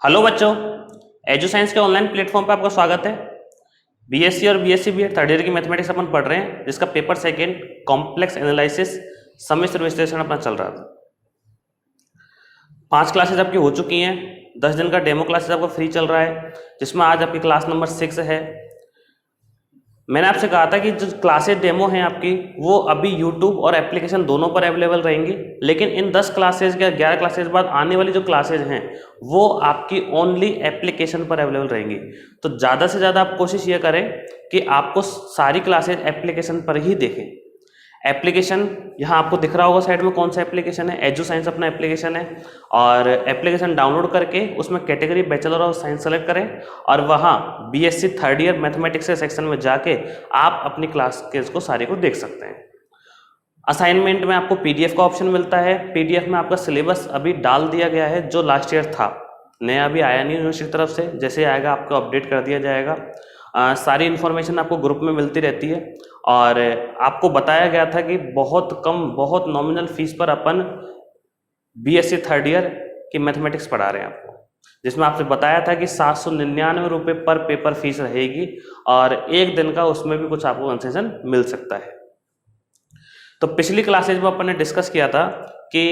Hello बच्चों, edu science के online platform पर आपका स्वागत है। बीएससी और बीएससी बीएड थर्ड ईयर की मैथमेटिक्स अपन पढ़ रहे हैं, जिसका पेपर सेकंड कॉम्प्लेक्स एनालिसिस सम्मिश्र विश्लेषण अपना चल रहा था। 5 क्लासेज आपकी हो चुकी हैं, 10 दिन का डेमो क्लासेज आपका फ्री चल रहा है, जिसमें आज आपकी क्लास नंबर 6 है। मैंने आपसे कहा था कि जो क्लासेज डेमो हैं आपकी वो अभी यूट्यूब और एप्लीकेशन दोनों पर अवेलेबल रहेंगी, लेकिन इन 10 क्लासेज या 11 क्लासेज बाद आने वाली जो क्लासेज हैं वो आपकी ओनली एप्लीकेशन पर अवेलेबल रहेंगी। तो ज़्यादा से ज़्यादा आप कोशिश ये करें कि आपको सारी क्लासेज एप्लीकेशन पर ही देखें। एप्लीकेशन यहाँ आपको दिख रहा होगा साइड में कौन सा एप्लीकेशन है, एजू साइंस अपना एप्लीकेशन है। और एप्लीकेशन डाउनलोड करके उसमें category bachelor of science select करें और वहाँ बीएससी थर्ड ईयर मैथमेटिक्स के सेक्शन में जाके आप अपनी क्लास के इसको सारे को देख सकते हैं। असाइनमेंट में आपको पीडीएफ का ऑप्शन मिलता है। पीडीएफ में आपका सिलेबस अभी डाल दिया गया है, जो लास्ट ईयर था, नया अभी आया नहीं यूनिवर्सिटी की तरफ से। जैसे आएगा आपको अपडेट कर दिया जाएगा। सारी इन्फॉर्मेशन आपको ग्रुप में मिलती रहती है और आपको बताया गया था कि बहुत कम, बहुत नॉमिनल फीस पर अपन बीएससी थर्ड ईयर की मैथमेटिक्स पढ़ा रहे हैं आपको, जिसमें आपसे बताया था कि 799 रुपये पर पेपर फीस रहेगी और एक दिन का उसमें भी कुछ आपको कंसेशन मिल सकता है। तो पिछली क्लासेज में अपन ने डिस्कस किया था कि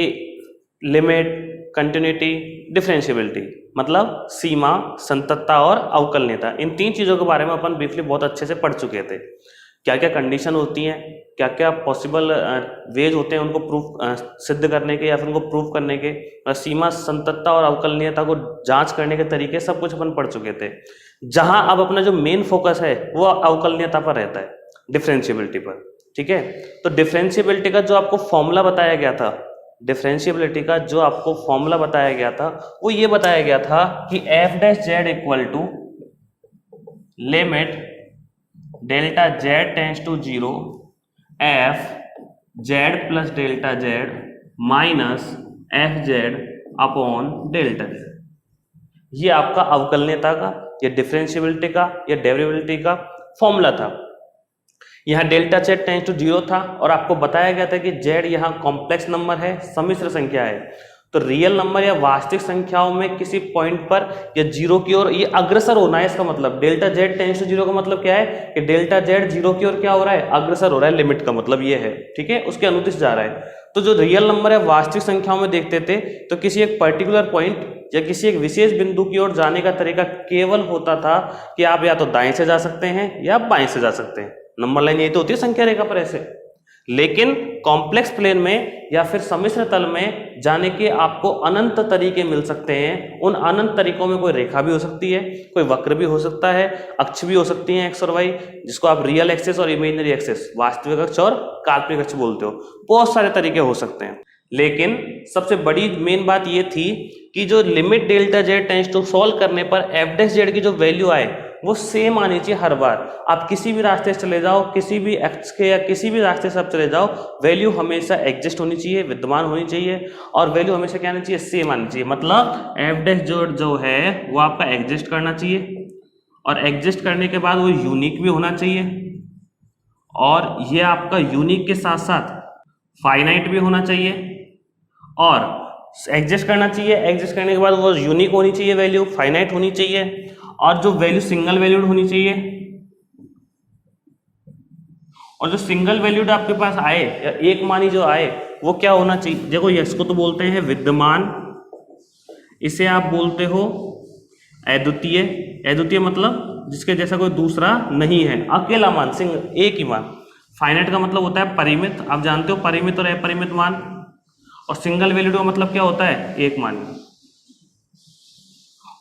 लिमिट, कंटिन्यूटी, डिफरेंशिएबिलिटी, मतलब सीमा, संततता और अवकलनीयता, इन 3 चीज़ों के बारे में अपन ब्रीफली बहुत अच्छे से पढ़ चुके थे। क्या क्या कंडीशन होती हैं, क्या क्या पॉसिबल वेज होते हैं उनको प्रूफ सिद्ध करने के या फिर उनको प्रूफ करने के, सीमा, संततता और अवकलनीयता को जांच करने के तरीके, सब कुछ अपन पढ़ चुके थे। जहां अब अपना जो मेन फोकस है वो अवकलनीयता पर रहता है, डिफरेंशिएबिलिटी पर। ठीक है, तो डिफरेंशिएबिलिटी का जो आपको फॉर्मूला बताया गया था, डिफरेंशिएबिलिटी का जो आपको फॉर्मूला बताया गया था वो ये बताया गया था कि F dash Z equal to limit delta Z tends to 0 F Z plus delta Z minus F Z upon delta Z. ये आपका अवकलनीयता का या डिफरेंशिएबिलिटी का या डेरिवेटिविटी का फॉर्मूला था। यहाँ डेल्टा जेड टेंस टू 0 था और आपको बताया गया था कि जेड यहाँ कॉम्प्लेक्स नंबर है, सम्मिश्र संख्या है। तो रियल नंबर या वास्तविक संख्याओं में किसी पॉइंट पर या 0 की ओर ये अग्रसर होना है। इसका मतलब डेल्टा जेड टेंस टू 0 का मतलब क्या है कि डेल्टा जेड 0 की ओर क्या हो रहा है, अग्रसर हो रहा है। लिमिट का मतलब ये है, ठीक है, उसके अनुदिश जा रहा है। तो जो रियल नंबर है वास्तविक संख्याओं में देखते थे तो किसी एक पर्टिकुलर पॉइंट या किसी एक विशेष बिंदु की ओर जाने का तरीका केवल होता था कि आप या तो दाएं से जा सकते हैं या बाएं से जा सकते हैं। नंबर लाइन यही तो होती है संख्या रेखा पर ऐसे। लेकिन कॉम्प्लेक्स प्लेन में या फिर सम्मिश्र तल में जाने के आपको अनंत तरीके मिल सकते हैं। उन अनंत तरीकों में कोई रेखा भी हो सकती है, कोई वक्र भी हो सकता है, अक्ष भी हो सकती है, एक्स और वाई, जिसको आप रियल एक्सिस और इमेजिनरी एक्सिस, वास्तविक अक्ष और काल्पनिक अक्ष बोलते हो। बहुत सारे तरीके हो सकते हैं, लेकिन सबसे बड़ी मेन बात ये थी कि जो limit delta Z tends to solve करने पर एफ डैश जेड की जो वैल्यू आए वो सेम आनी चाहिए हर बार। आप किसी भी रास्ते से चले जाओ, किसी भी एक्स के या किसी भी रास्ते से आप चले जाओ, वैल्यू हमेशा एग्जिस्ट होनी चाहिए, विद्यमान होनी चाहिए, और वैल्यू हमेशा क्या आनी चाहिए, सेम आनी चाहिए। मतलब एफ डैश जो है वो आपका एग्जिस्ट करना चाहिए और एग्जिस्ट करने के बाद वो यूनिक भी होना चाहिए, और ये आपका यूनिक के साथ साथ फाइनाइट भी होना चाहिए। और एग्जिस्ट करना चाहिए, एग्जिस्ट करने के बाद वो यूनिक होनी चाहिए, वैल्यू फाइनाइट होनी चाहिए, और जो वैल्यू सिंगल वैल्यूड होनी चाहिए। और जो सिंगल वैल्यूड आपके पास आए या एक मानी जो आए वो क्या होना चाहिए, देखो इसको तो बोलते हैं विद्यमान, इसे आप बोलते हो अद्वितीय। अद्वितीय मतलब जिसके जैसा कोई दूसरा नहीं है, अकेला मान, सिंगल, एक ही मान। फाइनाइट का मतलब होता है परिमित, आप जानते हो परिमित और अपरिमित मान। और सिंगल वैल्यूड का मतलब क्या होता है, एक मान।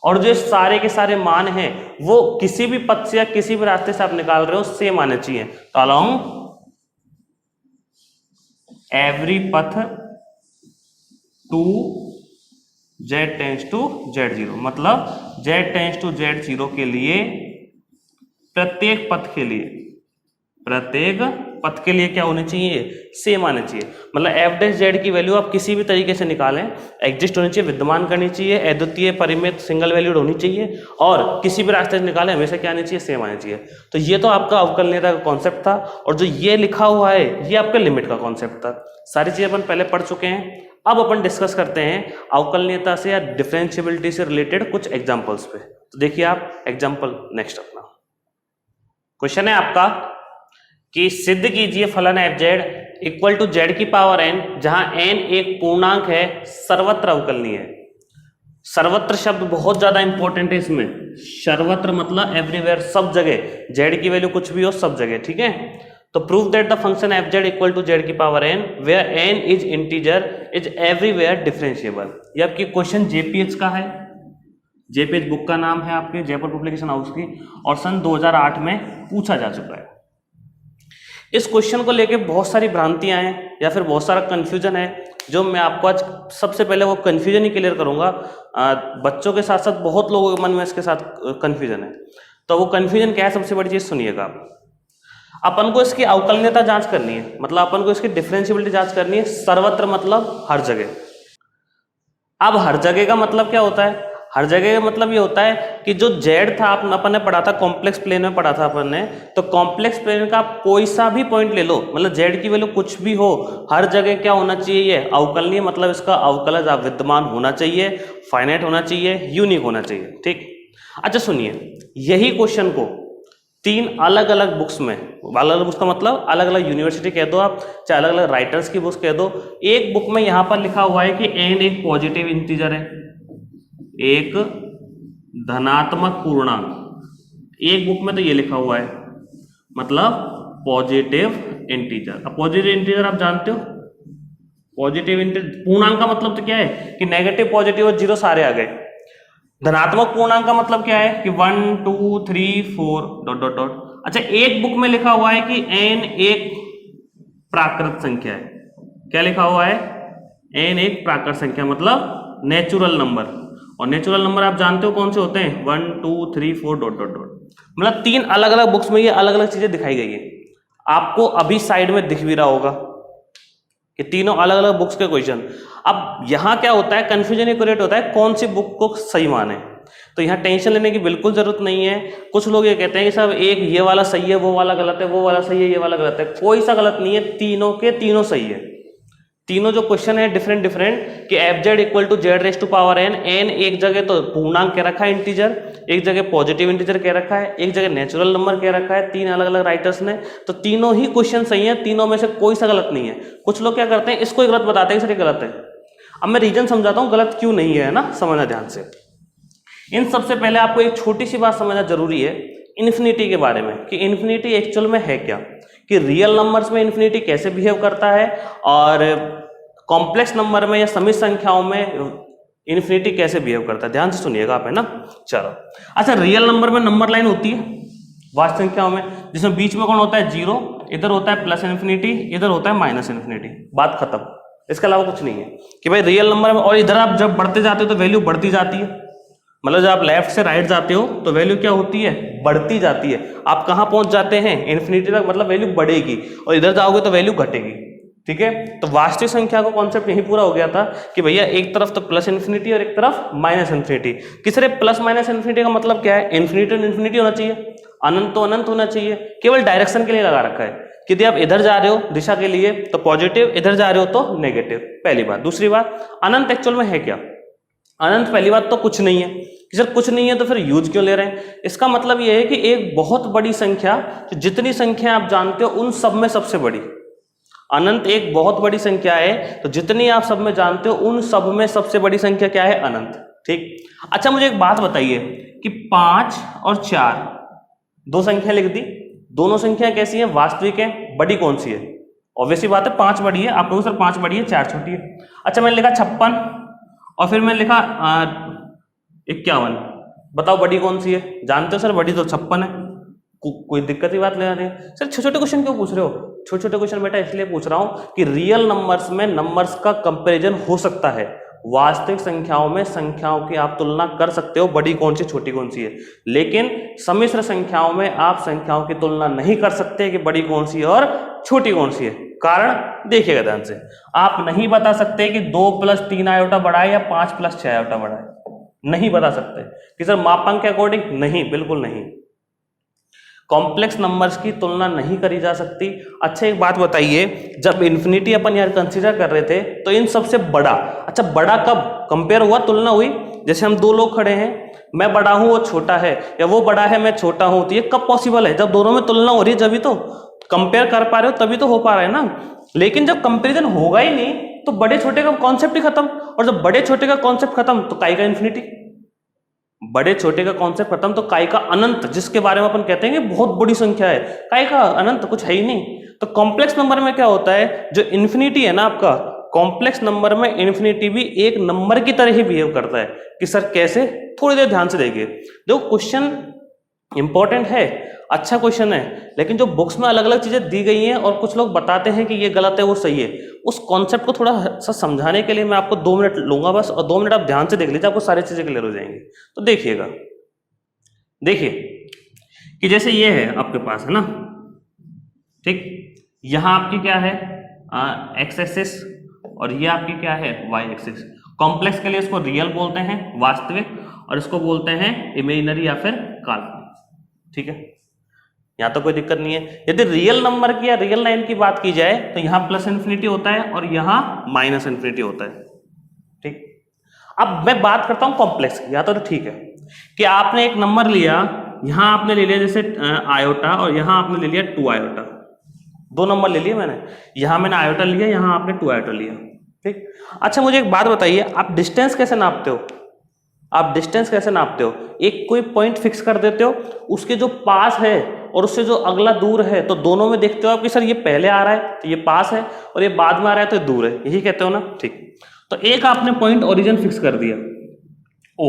और जो सारे के सारे मान हैं वो किसी भी पथ से या किसी भी रास्ते से आप निकाल रहे हो सेम आने चाहिए। तो along every path to Z tends to Z 0, मतलब जेड टेंस टू जेड 0 के लिए प्रत्येक पथ के लिए क्या होने चाहिए, सेम आने चाहिए। मतलब एफ डैश जेड की वैल्यू आप किसी भी तरीके से निकालें, एग्जिस्ट होनी चाहिए, विद्यमान करनी चाहिए, अद्वितीय, परिमित, सिंगल वैल्यूड होनी चाहिए, और किसी भी रास्ते से निकालें हमेशा क्या आनी चाहिए, सेम आनी चाहिए। तो ये तो आपका अवकलनीयता का कॉन्सेप्ट था, और जो ये लिखा हुआ है ये आपका लिमिट का कॉन्सेप्ट था। सारी चीजें अपन पहले पढ़ चुके हैं। अब अपन डिस्कस करते हैं अवकलनीयता से या डिफरेंशिएबिलिटी से रिलेटेड कुछ एग्जांपल्स पे। तो देखिए आप एग्जांपल नेक्स्ट अपना क्वेश्चन है आपका कि सिद्ध कीजिए फलन F Z equal to Z की पावर एन, जहां एन एक पूर्णांक है, सर्वत्र अवकलनीय है। सर्वत्र शब्द बहुत ज्यादा इंपॉर्टेंट है इसमें। सर्वत्र मतलब एवरीवेयर, सब जगह, जेड की वैल्यू कुछ भी हो सब जगह, ठीक है। तो prove that the function F Z equal to Z की power n where n is integer is everywhere differentiable. ये आपकी क्वेश्चन जेपीएच का है, जेपीएच बुक का नाम है आपके जयपुर पब्लिकेशन हाउस की, और सन 2008 में पूछा जा चुका है। इस क्वेश्चन को लेके बहुत सारी भ्रांतियां हैं या फिर बहुत सारा कंफ्यूजन है, जो मैं आपको आज सबसे पहले वो कंफ्यूजन ही क्लियर करूंगा। बच्चों के साथ साथ बहुत लोगों के मन में इसके साथ कंफ्यूजन है। तो वो कंफ्यूजन क्या है, सबसे बड़ी चीज सुनिएगा आप। अपन को इसकी अवकलनीयता जांच करनी है, मतलब अपन को इसकी डिफरेंशिएबिलिटी जांच करनी है। सर्वत्र मतलब हर जगह। अब हर जगह का मतलब क्या होता है? हर जगह का मतलब ये होता है कि जो जेड था अपन ने पढ़ा था, कॉम्प्लेक्स प्लेन में पढ़ा था अपन ने, तो कॉम्प्लेक्स प्लेन का कोई सा भी पॉइंट ले लो, मतलब जेड की वैल्यू कुछ भी हो, हर जगह क्या होना चाहिए? ये अवकलनीय, मतलब इसका अवकलज विद्यमान होना चाहिए, फाइनाइट होना चाहिए, यूनिक होना चाहिए, ठीक। अच्छा सुनिए, यही क्वेश्चन को 3 अलग अलग बुक्स में, अलग अलग बुक्स का मतलब अलग अलग यूनिवर्सिटी कह दो आप, चाहे अलग अलग राइटर्स की बुक्स कह दो। एक बुक में यहां पर लिखा हुआ है कि एन एक पॉजिटिव इंटीजर है, एक धनात्मक पूर्णांक। एक बुक में तो ये लिखा हुआ है, मतलब पॉजिटिव इंटीजर। अब पॉजिटिव इंटीजर आप जानते हो, पॉजिटिव इंटीजर पूर्णांक का मतलब तो क्या है कि नेगेटिव, पॉजिटिव और जीरो सारे आ गए। धनात्मक पूर्णांक का मतलब क्या है कि 1 2 3 4 डॉट डॉट डॉट। अच्छा, एक बुक में लिखा हुआ है कि एन एक प्राकृत संख्या है। क्या लिखा हुआ है? एन एक प्राकृत संख्या, मतलब नेचुरल नंबर। और नेचुरल नंबर आप जानते हो कौन से होते हैं? 1 2 3 4 डॉट डॉट डॉट। मतलब 3 अलग अलग बुक्स में ये अलग अलग चीजें दिखाई गई है। आपको अभी साइड में दिख भी रहा होगा कि तीनों अलग अलग बुक्स के क्वेश्चन। अब यहां क्या होता है, कंफ्यूजन ये क्रिएट होता है कौन सी बुक को सही माने। तो यहाँ टेंशन लेने की बिल्कुल जरूरत नहीं है। कुछ लोग ये कहते हैं कि साहब एक ये वाला सही है, वो वाला गलत है, वो वाला सही है, ये वाला गलत है। कोई सा गलत नहीं है, तीनों के तीनों सही है। तीनों जो क्वेश्चन है डिफरेंट डिफरेंट कि F Z equal to Z raise to power N, N एक जगह तो पूर्णांक कह रखा है इंटीजर, एक जगह पॉजिटिव इंटीजर कह रखा है, एक जगह नेचुरल नंबर कह रखा है, 3 अलग अलग राइटर्स ने। तो तीनों ही क्वेश्चन सही है, तीनों में से कोई सा गलत नहीं है। कुछ लोग क्या करते हैं, इसको गलत बताते हैं कि सर ये गलत है। अब मैं रीजन समझाता हूँ गलत क्यों नहीं है ना, समझना ध्यान से। इन सबसे पहले आपको एक छोटी सी बात समझना जरूरी है इन्फिनिटी के बारे में, कि इन्फिनिटी एक्चुअल में है क्या, कि रियल नंबर्स में इन्फिनिटी कैसे बिहेव करता है और कॉम्प्लेक्स नंबर में या समित संख्याओं में इन्फिनिटी कैसे बिहेव करता है। ध्यान से सुनिएगा आप, है ना। चलो, अच्छा, रियल नंबर में नंबर लाइन होती है वास्तविक संख्याओं में, जिसमें बीच में कौन होता है? 0, इधर होता है प्लस इन्फिनिटी, इधर होता है माइनस इन्फिनिटी। बात खत्म, इसके अलावा कुछ नहीं है कि भाई रियल नंबर में। और इधर आप जब बढ़ते जाते हो तो वैल्यू बढ़ती जाती है, मतलब जब आप लेफ्ट से राइट जाते हो तो वैल्यू क्या होती है? बढ़ती जाती है। आप कहाँ पहुंच जाते हैं? इन्फिनिटी तक, मतलब वैल्यू बढ़ेगी, और इधर जाओगे तो वैल्यू घटेगी, ठीक है। तो वास्तविक संख्या का कॉन्सेप्ट यही पूरा हो गया था कि भैया एक तरफ तो प्लस इन्फिनिटी और एक तरफ माइनस इन्फिनिटी। किसरे प्लस माइनस इन्फिनिटी का मतलब क्या है? इन्फिनिटी और इन्फिनिटी होना चाहिए, अनंत तो अनंत होना चाहिए। केवल डायरेक्शन के लिए लगा रखा है कि यदि आप इधर जा रहे हो दिशा के लिए तो पॉजिटिव, इधर जा रहे हो तो नेगेटिव। पहली बात। दूसरी बात, अनंत एक्चुअल में है क्या? अनंत पहली बात तो कुछ नहीं है। कि सर कुछ नहीं है तो फिर यूज क्यों ले रहे हैं? इसका मतलब यह है कि एक बहुत बड़ी संख्या, तो जितनी संख्या आप जानते हो उन सब में सबसे बड़ी, अनंत एक बहुत बड़ी संख्या है, तो जितनी आप सब में जानते हो उन सब में सबसे बड़ी संख्या क्या है? अनंत, ठीक। अच्छा, मुझे एक बात बताइए कि 5 और 4 दो संख्या लिख दी, दोनों संख्या कैसी है? वास्तविक है। बड़ी कौन सी है? ऑब्वियसली बात है 5 बड़ी है। आप कहोगे सर 5 बड़ी है 4 छोटी है। अच्छा, मैंने लिखा 56 और फिर मैंने लिखा 51, बताओ बड़ी कौन सी है? जानते हो सर बड़ी तो 56 है। कोई दिक्कत की बात ले रहे हैं सर? छोटे छोटे क्वेश्चन क्यों पूछ रहे हो? छोटे छोटे क्वेश्चन बेटा इसलिए पूछ रहा हूं कि रियल नंबर्स में नंबर्स का कंपैरिजन हो सकता है, वास्तविक संख्याओं में संख्याओं की आप तुलना कर सकते हो, बड़ी कौन सी छोटी कौन सी है। लेकिन सम्मिश्र संख्याओं में आप संख्याओं की तुलना नहीं कर सकते कि बड़ी कौन सी है और छोटी कौन सी है। कारण देखिएगा ध्यान से, आप नहीं बता सकते कि 2 + 3 आयोटा बड़ा है या 5 + 6 आयोटा बड़ा है। नहीं बता सकते कि सर मापांक के अकॉर्डिंग, नहीं, बिल्कुल नहीं। कॉम्प्लेक्स नंबर्स की तुलना नहीं करी जा सकती। अच्छा एक बात बताइए, जब इन्फिनिटी अपन यार कंसीडर कर रहे थे तो इन सबसे बड़ा, अच्छा बड़ा कब कंपेयर हुआ, तुलना हुई? जैसे हम दो लोग खड़े हैं, मैं बड़ा हूं वो छोटा है, या वो बड़ा है मैं छोटा हूं, तो ये कब पॉसिबल है? जब दोनों में तुलना हो रही है, जब तो कंपेयर कर पा रहे हो, तभी तो हो पा रहा है ना। लेकिन जब कंपेरिजन होगा ही नहीं तो बड़े छोटे का कॉन्सेप्ट ही खत्म, और जब बड़े छोटे का कॉन्सेप्ट खत्म तो काई का इन्फिनिटी, बड़े छोटे का कॉन्सेप्ट खत्म तो काई का अनंत, जिसके बारे में अपन कहते हैं कि बहुत बड़ी संख्या है, काई का अनंत कुछ है ही नहीं। तो कॉम्प्लेक्स नंबर में क्या होता है, जो इन्फिनिटी है ना आपका, कॉम्प्लेक्स नंबर में इन्फिनिटी भी एक नंबर की तरह ही बिहेव करता है। कि सर कैसे? थोड़ी देर ध्यान से देखिए। देखो क्वेश्चन इंपॉर्टेंट है, अच्छा क्वेश्चन है, लेकिन जो बुक्स में अलग अलग चीजें दी गई हैं और कुछ लोग बताते हैं कि ये गलत है वो सही है, उस कॉन्सेप्ट को थोड़ा सा समझाने के लिए मैं आपको 2 मिनट लूंगा बस, और 2 मिनट आप ध्यान से देख लीजिए, आपको सारी चीजें क्लियर हो जाएंगी। तो देखिएगा, देखिए कि जैसे ये है आपके पास, है ना, ठीक, यहां आपकी क्या है एक्स एक्सिस, और ये आपकी क्या है वाई एक्सिस। कॉम्प्लेक्स के लिए इसको रियल बोलते हैं, वास्तविक, और इसको बोलते हैं इमेजिनरी या फिर काल्पनिक। ठीक है, यहां तो कोई दिक्कत नहीं है। यदि रियल नंबर की या रियल लाइन की बात की जाए तो यहां प्लस इन्फिनिटी होता है और यहां माइनस इन्फिनिटी होता है। ठीक, अब मैं बात करता हूं कॉम्प्लेक्स की। या तो ठीक है कि आपने एक नंबर लिया, यहां आपने ले लिया जैसे आयोटा, और यहां आपने ले लिया 2 आयोटा, 2 नंबर ले लिए मैंने, यहां मैंने आयोटा लिया, यहां आपने 2 आयोटा लिया। ठीक, अच्छा मुझे एक बात बताइए, आप डिस्टेंस कैसे नापते हो? आप डिस्टेंस कैसे नापते हो? एक कोई पॉइंट फिक्स कर देते हो, उसके जो पास है और उससे जो अगला दूर है, तो दोनों में देखते हो आप कि सर ये पहले आ रहा है तो ये पास है, और ये बाद में आ रहा है तो ये दूर है, यही कहते हो ना। ठीक, तो एक आपने पॉइंट ओरिजिन फिक्स कर दिया ओ,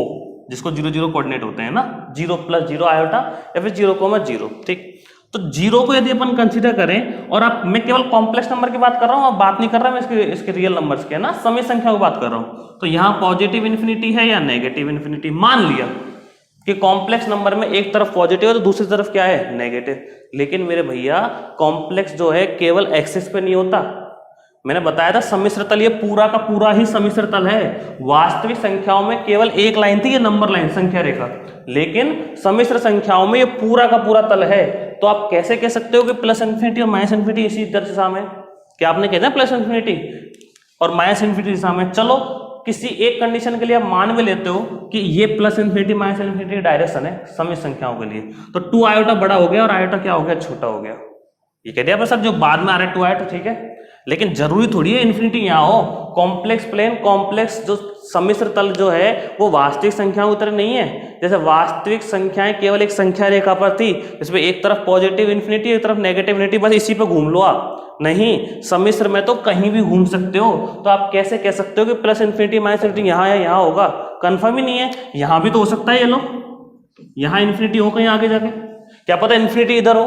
जिसको 0 0 कोऑर्डिनेट होते हैं ना, 0 + 0 आयोटा या फिर 0,0। ठीक, तो 0 को यदि अपन कंसीडर करें, और आप, मैं केवल कॉम्प्लेक्स नंबर की बात कर रहा हूं, अब बात नहीं कर रहा मैं इसके रियल नंबर्स के, ना समय संख्या की बात कर रहा हूं, तो यहां पॉजिटिव इन्फिनिटी है या नेगेटिव इन्फिनिटी। मान लिया कि कॉम्प्लेक्स नंबर में एक तरफ पॉजिटिव है तो दूसरी तरफ क्या है, नेगेटिव। लेकिन मेरे भैया कॉम्प्लेक्स जो है केवल एक्सिस पे नहीं होता, मैंने बताया था सम्मिश्र तल, ये पूरा का पूरा ही सम्मिश्र तल है। वास्तविक संख्याओं में केवल एक लाइन थी, ये नंबर लाइन, संख्या रेखा, लेकिन सम्मिश्र संख्याओं में ये पूरा का पूरा तल है। तो आप कैसे कह सकते हो कि प्लस इन्फिनिटी और माइनस इन्फिनिटी इसी दिशा में? क्या आपने कहना प्लस इन्फिनिटी और माइनस इन्फिनिटी दिशा में? चलो किसी एक कंडीशन के लिए आप मान भी लेते हो कि ये plus infinity minus infinity direction है सम्मिश्र संख्याओं के लिए, तो 2 आयोटा बड़ा हो गया और आयोटा क्या हो गया, छोटा हो गया। ये कह दिया सर जो बाद में आ रहा है 2 आयोटा, ठीक है, लेकिन जरूरी थोड़ी है इन्फिनिटी यहाँ हो। कॉम्प्लेक्स प्लेन, कॉम्प्लेक्स जो सम्मिश्र तल जो है वो वास्तविक संख्याओं की तरह नहीं है। जैसे वास्तविक संख्याएं केवल एक संख्या रेखा पर थी, इसमें एक तरफ पॉजिटिव इन्फिनिटी एक तरफ नेगेटिव इन्फिनिटी, बस इसी पे घूम लो आप। नहीं, सम्मिश्र में तो कहीं भी घूम सकते हो। तो आप कैसे कह सकते हो कि प्लस इन्फिनिटी माइनस इन्फिनिटी यहाँ या यहाँ होगा? कंफर्म ही नहीं है। यहाँ भी तो हो सकता है, ये लो यहाँ इन्फिनिटी हो कहीं आगे जाके, क्या पता इन्फिनिटी इधर हो।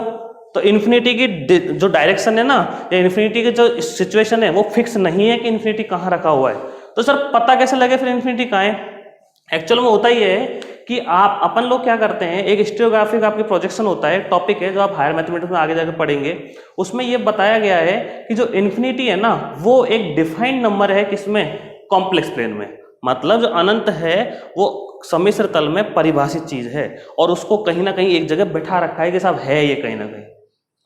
तो इन्फिनिटी की जो डायरेक्शन है ना, या इन्फिनिटी की जो सिचुएशन है वो फिक्स नहीं है कि इन्फिनिटी कहाँ रखा हुआ है। तो सर पता कैसे लगे फिर इन्फिनिटी कहाँ है? एक्चुअल में होता ही है कि आप, अपन लोग क्या करते हैं, एक हिस्टोग्राफिक आपकी प्रोजेक्शन होता है, टॉपिक है जो आप हायर मैथमेटिक्स में आगे जाकर पढ़ेंगे, उसमें ये बताया गया है कि जो इन्फिनिटी है ना वो एक डिफाइंड नंबर है, किसमें, कॉम्प्लेक्स प्लेन में। मतलब जो अनंत है वो सम्मिश्र तल में परिभाषित चीज है, और उसको कहीं ना कहीं एक जगह बैठा रखा है कि साहब है ये कहीं ना कहीं।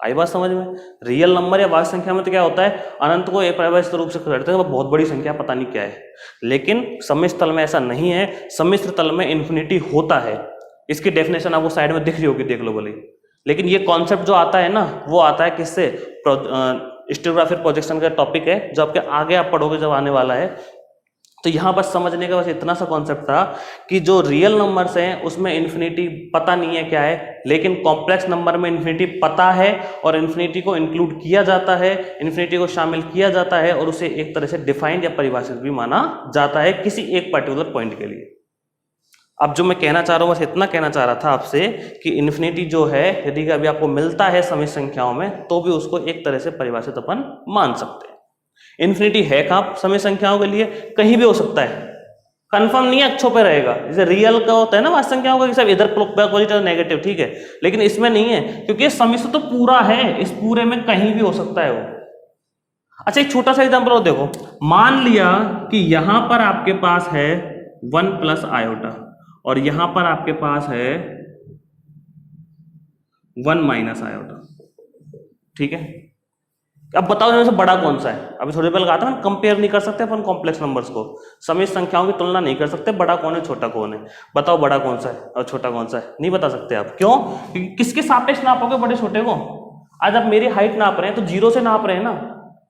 आई बात समझ में? रियल नंबर या वास्तविक संख्या में तो क्या होता है, अनंत को एक परिभाषित रूप से करते हैं, वो बहुत बड़ी संख्या पता नहीं क्या है। लेकिन सम्मिश्र तल में ऐसा नहीं है, सम्मिश्र तल में इन्फिनिटी होता है। इसकी डेफिनेशन आपको साइड में दिख रही होगी, देख लो बोले। लेकिन ये कॉन्सेप्ट जो आता है ना, वो आता है किससे, हिस्टोग्राफिक प्रोजेक्शन का टॉपिक है जो आपके आगे आप पढ़ोगे जब आने वाला है। तो यहाँ बस समझने का बस इतना सा कॉन्सेप्ट था कि जो रियल नंबर्स हैं उसमें इन्फिनिटी पता नहीं है क्या है, लेकिन कॉम्प्लेक्स नंबर में इन्फिनिटी पता है, और इन्फिनिटी को इंक्लूड किया जाता है, इन्फिनिटी को शामिल किया जाता है, और उसे एक तरह से डिफाइंड या परिभाषित भी माना जाता है किसी एक पर्टिकुलर पॉइंट के लिए। अब जो मैं कहना चाह रहा हूँ बस इतना कहना चाह रहा था आपसे कि इन्फिनिटी जो है यदि अभी आपको मिलता है सम्मिश्र संख्याओं में, तो भी उसको एक तरह से परिभाषित अपन मान सकते हैं। इन्फिनिटी है कहाँ सम्मिश्र संख्याओं के लिए? कहीं भी हो सकता है, कंफर्म नहीं है, अच्छों पे रहेगा। जैसे रियल का होता है ना वास्तविक संख्याओं का, सब इधर पॉजिटिव नेगेटिव, ठीक है, लेकिन इसमें नहीं है क्योंकि ये सम्मिश्र तो पूरा है, इस पूरे में कहीं भी हो सकता है वो। अच्छा एक छोटा सा एग्जांपल और देखो, मान लिया कि यहां पर आपके पास है 1 + आयोटा और यहां पर आपके पास है 1 माइनस आयोटा, ठीक है। अब बताओ इनमें से बड़ा कौन सा है? अभी थोड़ी देर पहले कहा था ना, कंपेयर नहीं कर सकते अपन कॉम्प्लेक्स नंबर्स को, समित संख्याओं की तुलना नहीं कर सकते, बड़ा कौन है छोटा कौन है। बताओ बड़ा कौन सा है और छोटा कौन सा है, नहीं बता सकते आप। क्यों? क्योंकि किसके सापेक्ष नापोगे बड़े छोटे को? आज आप मेरी हाइट नाप रहे हैं तो 0 से नाप रहे हैं ना,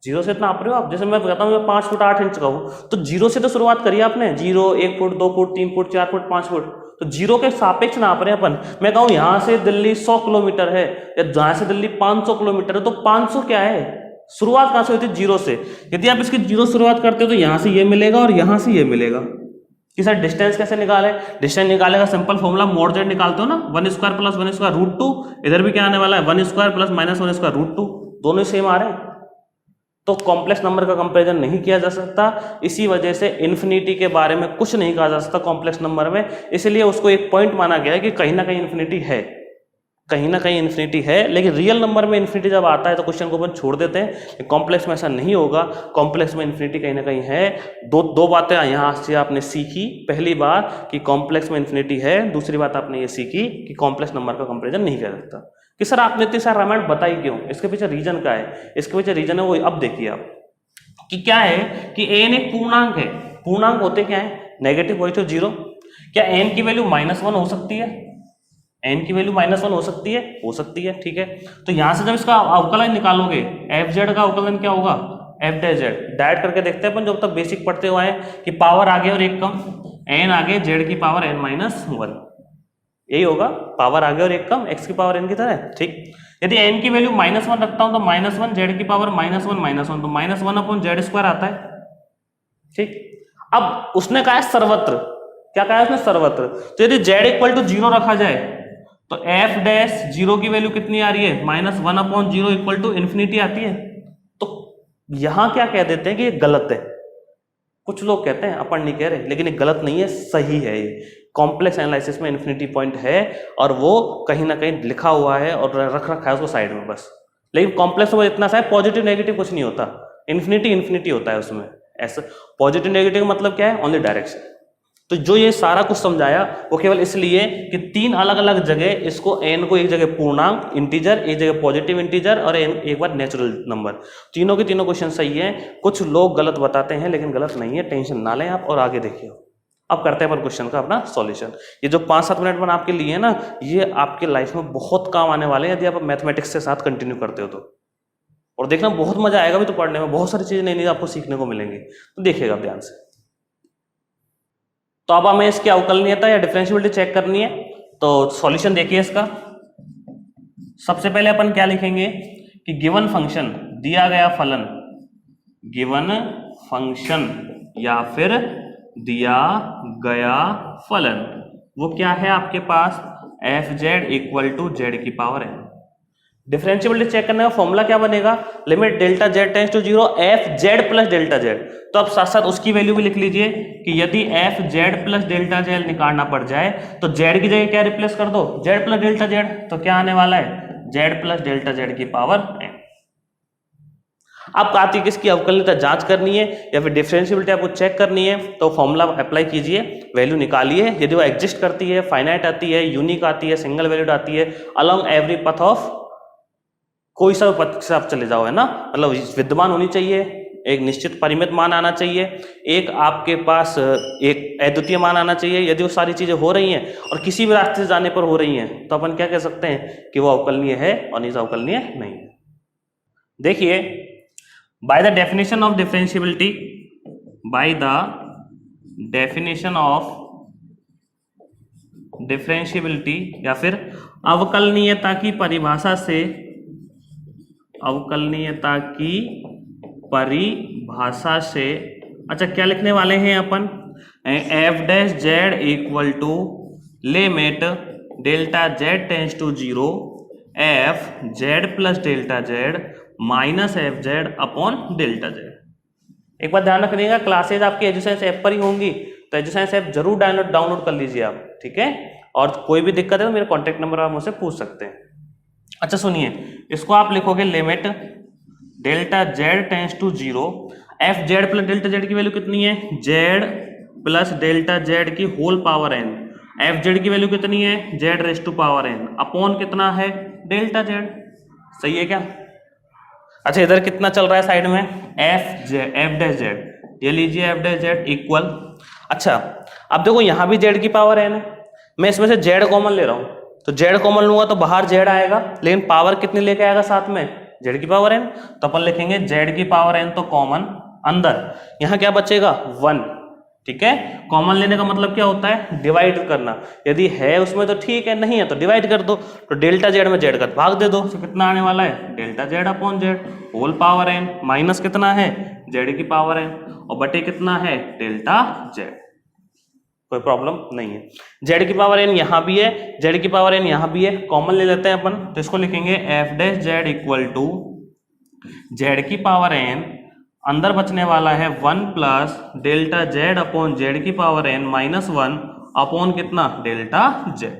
0 से नाप रहे हो आप। जैसे मैं बताता हूँ मैं 5 फुट 8 इंच का हूँ, तो 0 से तो शुरुआत करी आपने, 0, 1 foot, 2 foot, 3 foot, 4 foot, 5 foot, तो 0 के सापेक्ष नाप रहे हैं अपन। मैं कहूँ यहाँ से दिल्ली 100 किलोमीटर है या जहाँ से दिल्ली 500 किलोमीटर है, तो 500 क्या है? शुरुआत कहाँ से होती है? 0 से। यदि आप इसकी 0 शुरुआत करते हो तो यहाँ से ये मिलेगा और यहाँ से ये मिलेगा। कि सर डिस्टेंस कैसे निकाले? डिस्टेंस निकाले का सिंपल फॉर्मूला मॉड जेड निकालते हो ना, 1 स्क्वायर प्लस 1 स्क्वायर रूट 2। इधर भी क्या आने वाला है? 1 square plus minus 1 square root 2, दोनों सेम आ रहे हैं। तो कॉम्प्लेक्स नंबर का कंपैरिजन नहीं किया जा सकता। इसी वजह से इन्फिनिटी के बारे में कुछ नहीं कहा जा सकता कॉम्प्लेक्स नंबर में, इसलिए उसको एक पॉइंट माना गया है कि कहीं ना कहीं इन्फिनिटी है, कहीं ना कहीं इन्फिनिटी है। लेकिन रियल नंबर में इन्फिनिटी जब आता है तो क्वेश्चन को अपन छोड़ देते हैं। कॉम्प्लेक्स में ऐसा नहीं होगा, कॉम्प्लेक्स में इन्फिनिटी कहीं ना कहीं है। दो बातें यहाँ से आपने सीखी। पहली बात कि कॉम्प्लेक्स में इन्फिनिटी है, दूसरी बात आपने ये सीखी कि कॉम्प्लेक्स नंबर का कंपेरिजन नहीं किया जाता। कि सर आपने इतनी सारी रामायण बताई क्यों? इसके पीछे रीजन क्या है? इसके पीछे रीजन है वो अब देखिए आप कि क्या है कि एन एक पूर्णांक है। पूर्णांक होते क्या है? Negative, positive, zero. क्या एन की वैल्यू -1 हो सकती है? एन की वैल्यू -1 हो सकती है? हो सकती है, ठीक है। तो यहां से जब इसका अवकलन निकालोगे, एफ जेड का अवकलन क्या होगा? F dash Z. डायरेक्ट करके देखते हैं अपन, जब तक बेसिक पढ़ते हुए आए कि पावर आगे और एक कम, एन आगे जेड की पावर n-1, यही होगा। पावर आगे और एक कम, x की पावर n की तरह, ठीक। यदि n की वैल्यू -1 रखता हूं तो -1 जेड की पावर -1 तो -1/z² आता है, ठीक। अब उसने कहा है सर्वत्र, क्या कहा है उसने? सर्वत्र। तो यदि z = 0 रखा जाए तो f डैश 0 की वैल्यू कितनी आ रही है? -1/0 = इन्फिनिटी आती है। तो यहां क्या कह देते हैं कि ये गलत है। कुछ लोग कहते हैं, अपन नहीं कह रहे, लेकिन ये गलत नहीं है, सही है। ये कॉम्प्लेक्स एनालिसिस में इन्फिनिटी पॉइंट है और वो कहीं ना कहीं लिखा हुआ है और रख रखा है उसको साइड में बस। लेकिन कॉम्प्लेक्स में इतना सा है, पॉजिटिव नेगेटिव कुछ नहीं होता, इन्फिनिटी होता है उसमें। ऐसा पॉजिटिव नेगेटिव मतलब क्या है? Only direction. तो जो ये सारा कुछ समझाया वो केवल इसलिए कि 3 अलग अलग जगह इसको n को एक जगह पूर्णांक इंटीजर, एक जगह पॉजिटिव इंटीजर और एक बार नेचुरल नंबर, तीनों के तीनों क्वेश्चन सही है। कुछ लोग गलत बताते हैं लेकिन गलत नहीं है, टेंशन ना लें आप और आगे देखिए। अब करते हैं अपन क्वेश्चन का अपना सॉल्यूशन। ये जो 5-7 मिनट मैंने आपके लिए ना, ये आपके लाइफ में बहुत काम आने वाले हैं यदि आप मैथमेटिक्स के साथ कंटिन्यू करते हो तो। और देखना बहुत मजा आएगा भी तो पढ़ने में, बहुत सारी चीजें नई नई आपको सीखने को मिलेंगी, तो देखिएगा ध्यान से। तो अब हमें इसकी अवकलनीयता या डिफरेंशियबिलिटी चेक करनी है, तो सॉल्यूशन देखिए इसका। सबसे पहले अपन क्या लिखेंगे कि गिवन फंक्शन, दिया गया फलन, गिवन फंक्शन या फिर दिया गया फलन, वो क्या है आपके पास? f(z) = z की पावर n। डिफरेंशियबिलिटी चेक करने का फॉर्मूला क्या बनेगा? Limit delta z tends to 0 f(z) + delta z। तो अब साथ साथ उसकी वैल्यू भी लिख लीजिए कि यदि f(z) + डेल्टा z निकालना पड़ जाए तो z की जगह क्या रिप्लेस कर दो? z + delta z। तो क्या आने वाला है? z + डेल्टा z की पावर n। अब आती किसकी अवकलनीयता जांच करनी है या फिर डिफरेंशियबिलिटी आपको चेक करनी है, तो फॉर्मूला अप्लाई कीजिए, वैल्यू निकालिए। यदि वो एग्जिस्ट करती है, फाइनाइट आती है, यूनिक आती है, सिंगल वैल्यूड आती है, अलोंग एवरी पथ ऑफ, कोई सा पथ से आप चले जाओ, है ना, मतलब विद्यमान होनी चाहिए, एक निश्चित परिमित मान आना चाहिए, एक आपके पास एक अद्वितीय मान आना चाहिए। यदि वो सारी चीजें हो रही हैं और किसी भी रास्ते से जाने पर हो रही हैं तो अपन क्या कह सकते हैं कि वो अवकलनीय है और नहीं अवकलनीय नहीं है। देखिए, by the definition of differentiability, by the definition of differentiability या फिर अवकलनीयता की परिभाषा से, अवकलनीयता की परिभाषा से, अच्छा क्या लिखने वाले हैं अपन? f(z) = limit delta z tends to 0 f(z) + delta z -f(z) delta z। एक बात ध्यान रखिएगा, क्लासेज आपकी एजुसाइंस ऐप पर ही होंगी, तो एजुसाइंस ऐप जरूर डाउनलोड कर लीजिए आप, ठीक है। और कोई भी दिक्कत है तो मेरे कॉन्टैक्ट नंबर आप मुझसे पूछ सकते हैं। अच्छा सुनिए, इसको आप लिखोगे limit delta z tends to 0 f(z) + delta z की वैल्यू कितनी है? z + डेल्टा z की whole power n। F Z की वैल्यू कितनी है, Z raise to power N upon कितना है, डेल्टा जेड। सही है क्या? अच्छा इधर कितना चल रहा है साइड में, एफ डैश जेड, ये लीजिए एफ डैश जेड इक्वल। अच्छा अब देखो यहाँ भी जेड की पावर एन है, मैं इसमें से जेड कॉमन ले रहा हूँ, तो जेड कॉमन लूंगा तो बाहर जेड आएगा, लेकिन पावर कितनी लेके आएगा साथ में, जेड की पावर एन। तो अपन लिखेंगे जेड की पावर एन तो कॉमन, अंदर यहाँ क्या बचेगा 1। ठीक है, कॉमन लेने का मतलब क्या होता है, डिवाइड करना, यदि है उसमें तो ठीक है, नहीं है तो डिवाइड कर दो। तो डेल्टा जेड में जेड का भाग दे दो, तो कितना आने वाला है, delta Z upon Z whole power N, minus कितना है, जेड की पावर एन, और बटे कितना है, डेल्टा जेड। कोई प्रॉब्लम नहीं है। जेड की पावर एन यहाँ भी है, जेड की पावर एन यहाँ भी है, कॉमन ले लेते हैं अपन, तो इसको लिखेंगे F dash Z equal to Z की पावर एन, अंदर बचने वाला है 1 plus delta Z upon Z की पावर एन माइनस 1 अपॉन कितना, डेल्टा जेड।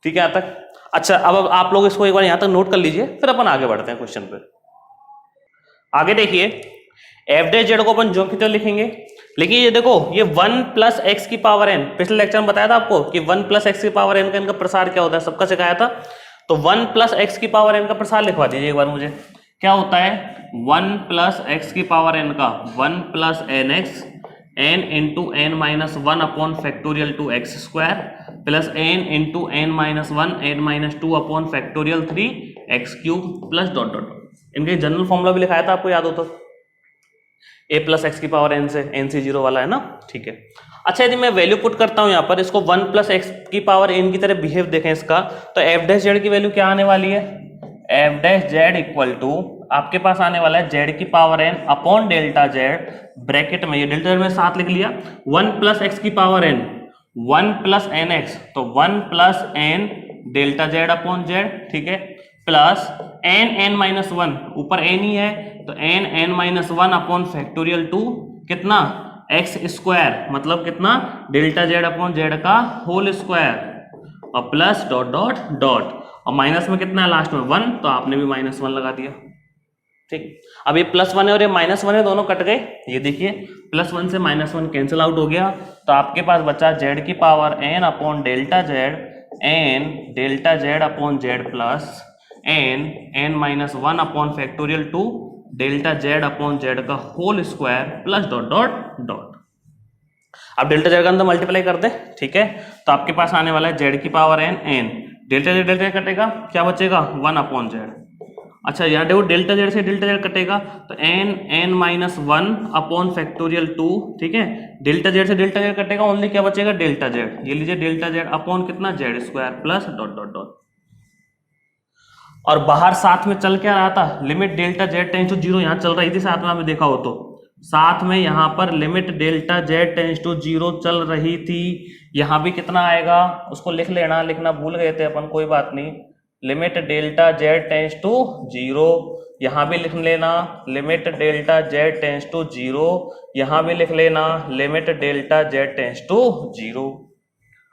ठीक है यहाँ तक? अच्छा अब आप लोग इसको एक बार यहां तक नोट कर लीजिए, फिर अपन आगे बढ़ते हैं क्वेश्चन पे। आगे देखिए, एफ डैश जेड को अपन जो की तो लिखेंगे, लेकिन ये देखो ये 1 प्लस एक्स की पावर एन, पिछले लेक्चर में बताया था आपको कि 1 प्लस एक्स की पावर एन का इनका प्रसार क्या होता है, सबका सिखाया था। तो 1 प्लस एक्स की पावर एन का प्रसार लिखवा दीजिए एक बार मुझे, क्या होता है 1 प्लस एक्स की पावर एन का 1 plus N X N into N minus 1 upon factorial 2 X square plus N into N minus 1 N minus 2 upon factorial 3 X cube plus dot dot. इनके जनरल फॉर्मूला भी लिखाया था, आपको याद हो तो, ए प्लस एक्स की पावर एन से, एन सी जीरो वाला है ना। ठीक है, अच्छा यदि मैं वैल्यू पुट करता हूं यहाँ पर, इसको 1 प्लस एक्स की पावर एन की तरह बिहेव देखें इसका, तो एफ डैश जेड की वैल्यू क्या आने वाली है, F dash Z equal to आपके पास आने वाला है जेड की power N upon delta Z, bracket में ये डेल्टा जेड में साथ लिख लिया, 1 प्लस एक्स की power N 1 plus N X, तो 1 plus N delta Z upon Z, ठीक है, प्लस एन एन माइनस 1, ऊपर एन ही है तो N N minus 1 upon factorial 2 कितना, एक्स स्क्वायर, मतलब कितना, डेल्टा जेड अपॉन जेड का होल स्क्वायर, और प्लस डॉट डॉट डॉट, और माइनस में कितना है लास्ट में 1, तो आपने भी माइनस 1 लगा दिया। ठीक, अब ये +1 है और ये -1 है, दोनों कट गए, ये देखिए +1 से -1 कैंसिल आउट हो गया, तो आपके पास बचा जेड की power n upon delta z, n delta Z upon z plus n minus 1 upon factorial 2 delta Z upon Z का whole square plus dot dot dot. अब डेल्टा जेड का अंदर मल्टीप्लाई कर दे, ठीक है, तो आपके पास आने वाला है जेड की पावर n डेल्टा जेड कटेगा, क्या बचेगा 1 अपॉन जेड। अच्छा यार देखो डेल्टा जेड से डेल्टा जेड कटेगा, तो n माइनस 1 अपॉन फैक्टोरियल 2, ठीक है, डेल्टा जेड से डेल्टा जेड कटेगा, ओनली क्या बचेगा, डेल्टा जेड, ये लीजिए डेल्टा जेड अपॉन कितना, Z square plus dot dot dot. और बाहर साथ में चल क्या रहा था, limit delta Z tends to 0 यहाँ चल रही थी, साथ में आपने देखा हो तो, साथ में यहाँ पर limit delta Z tends to 0 चल रही थी, यहाँ भी कितना आएगा उसको लिख लेना, लिखना भूल गए थे अपन, कोई बात नहीं, limit delta Z tends to 0, यहाँ भी लिख लेना limit delta Z tends to 0, यहाँ भी लिख लेना limit delta Z tends to 0।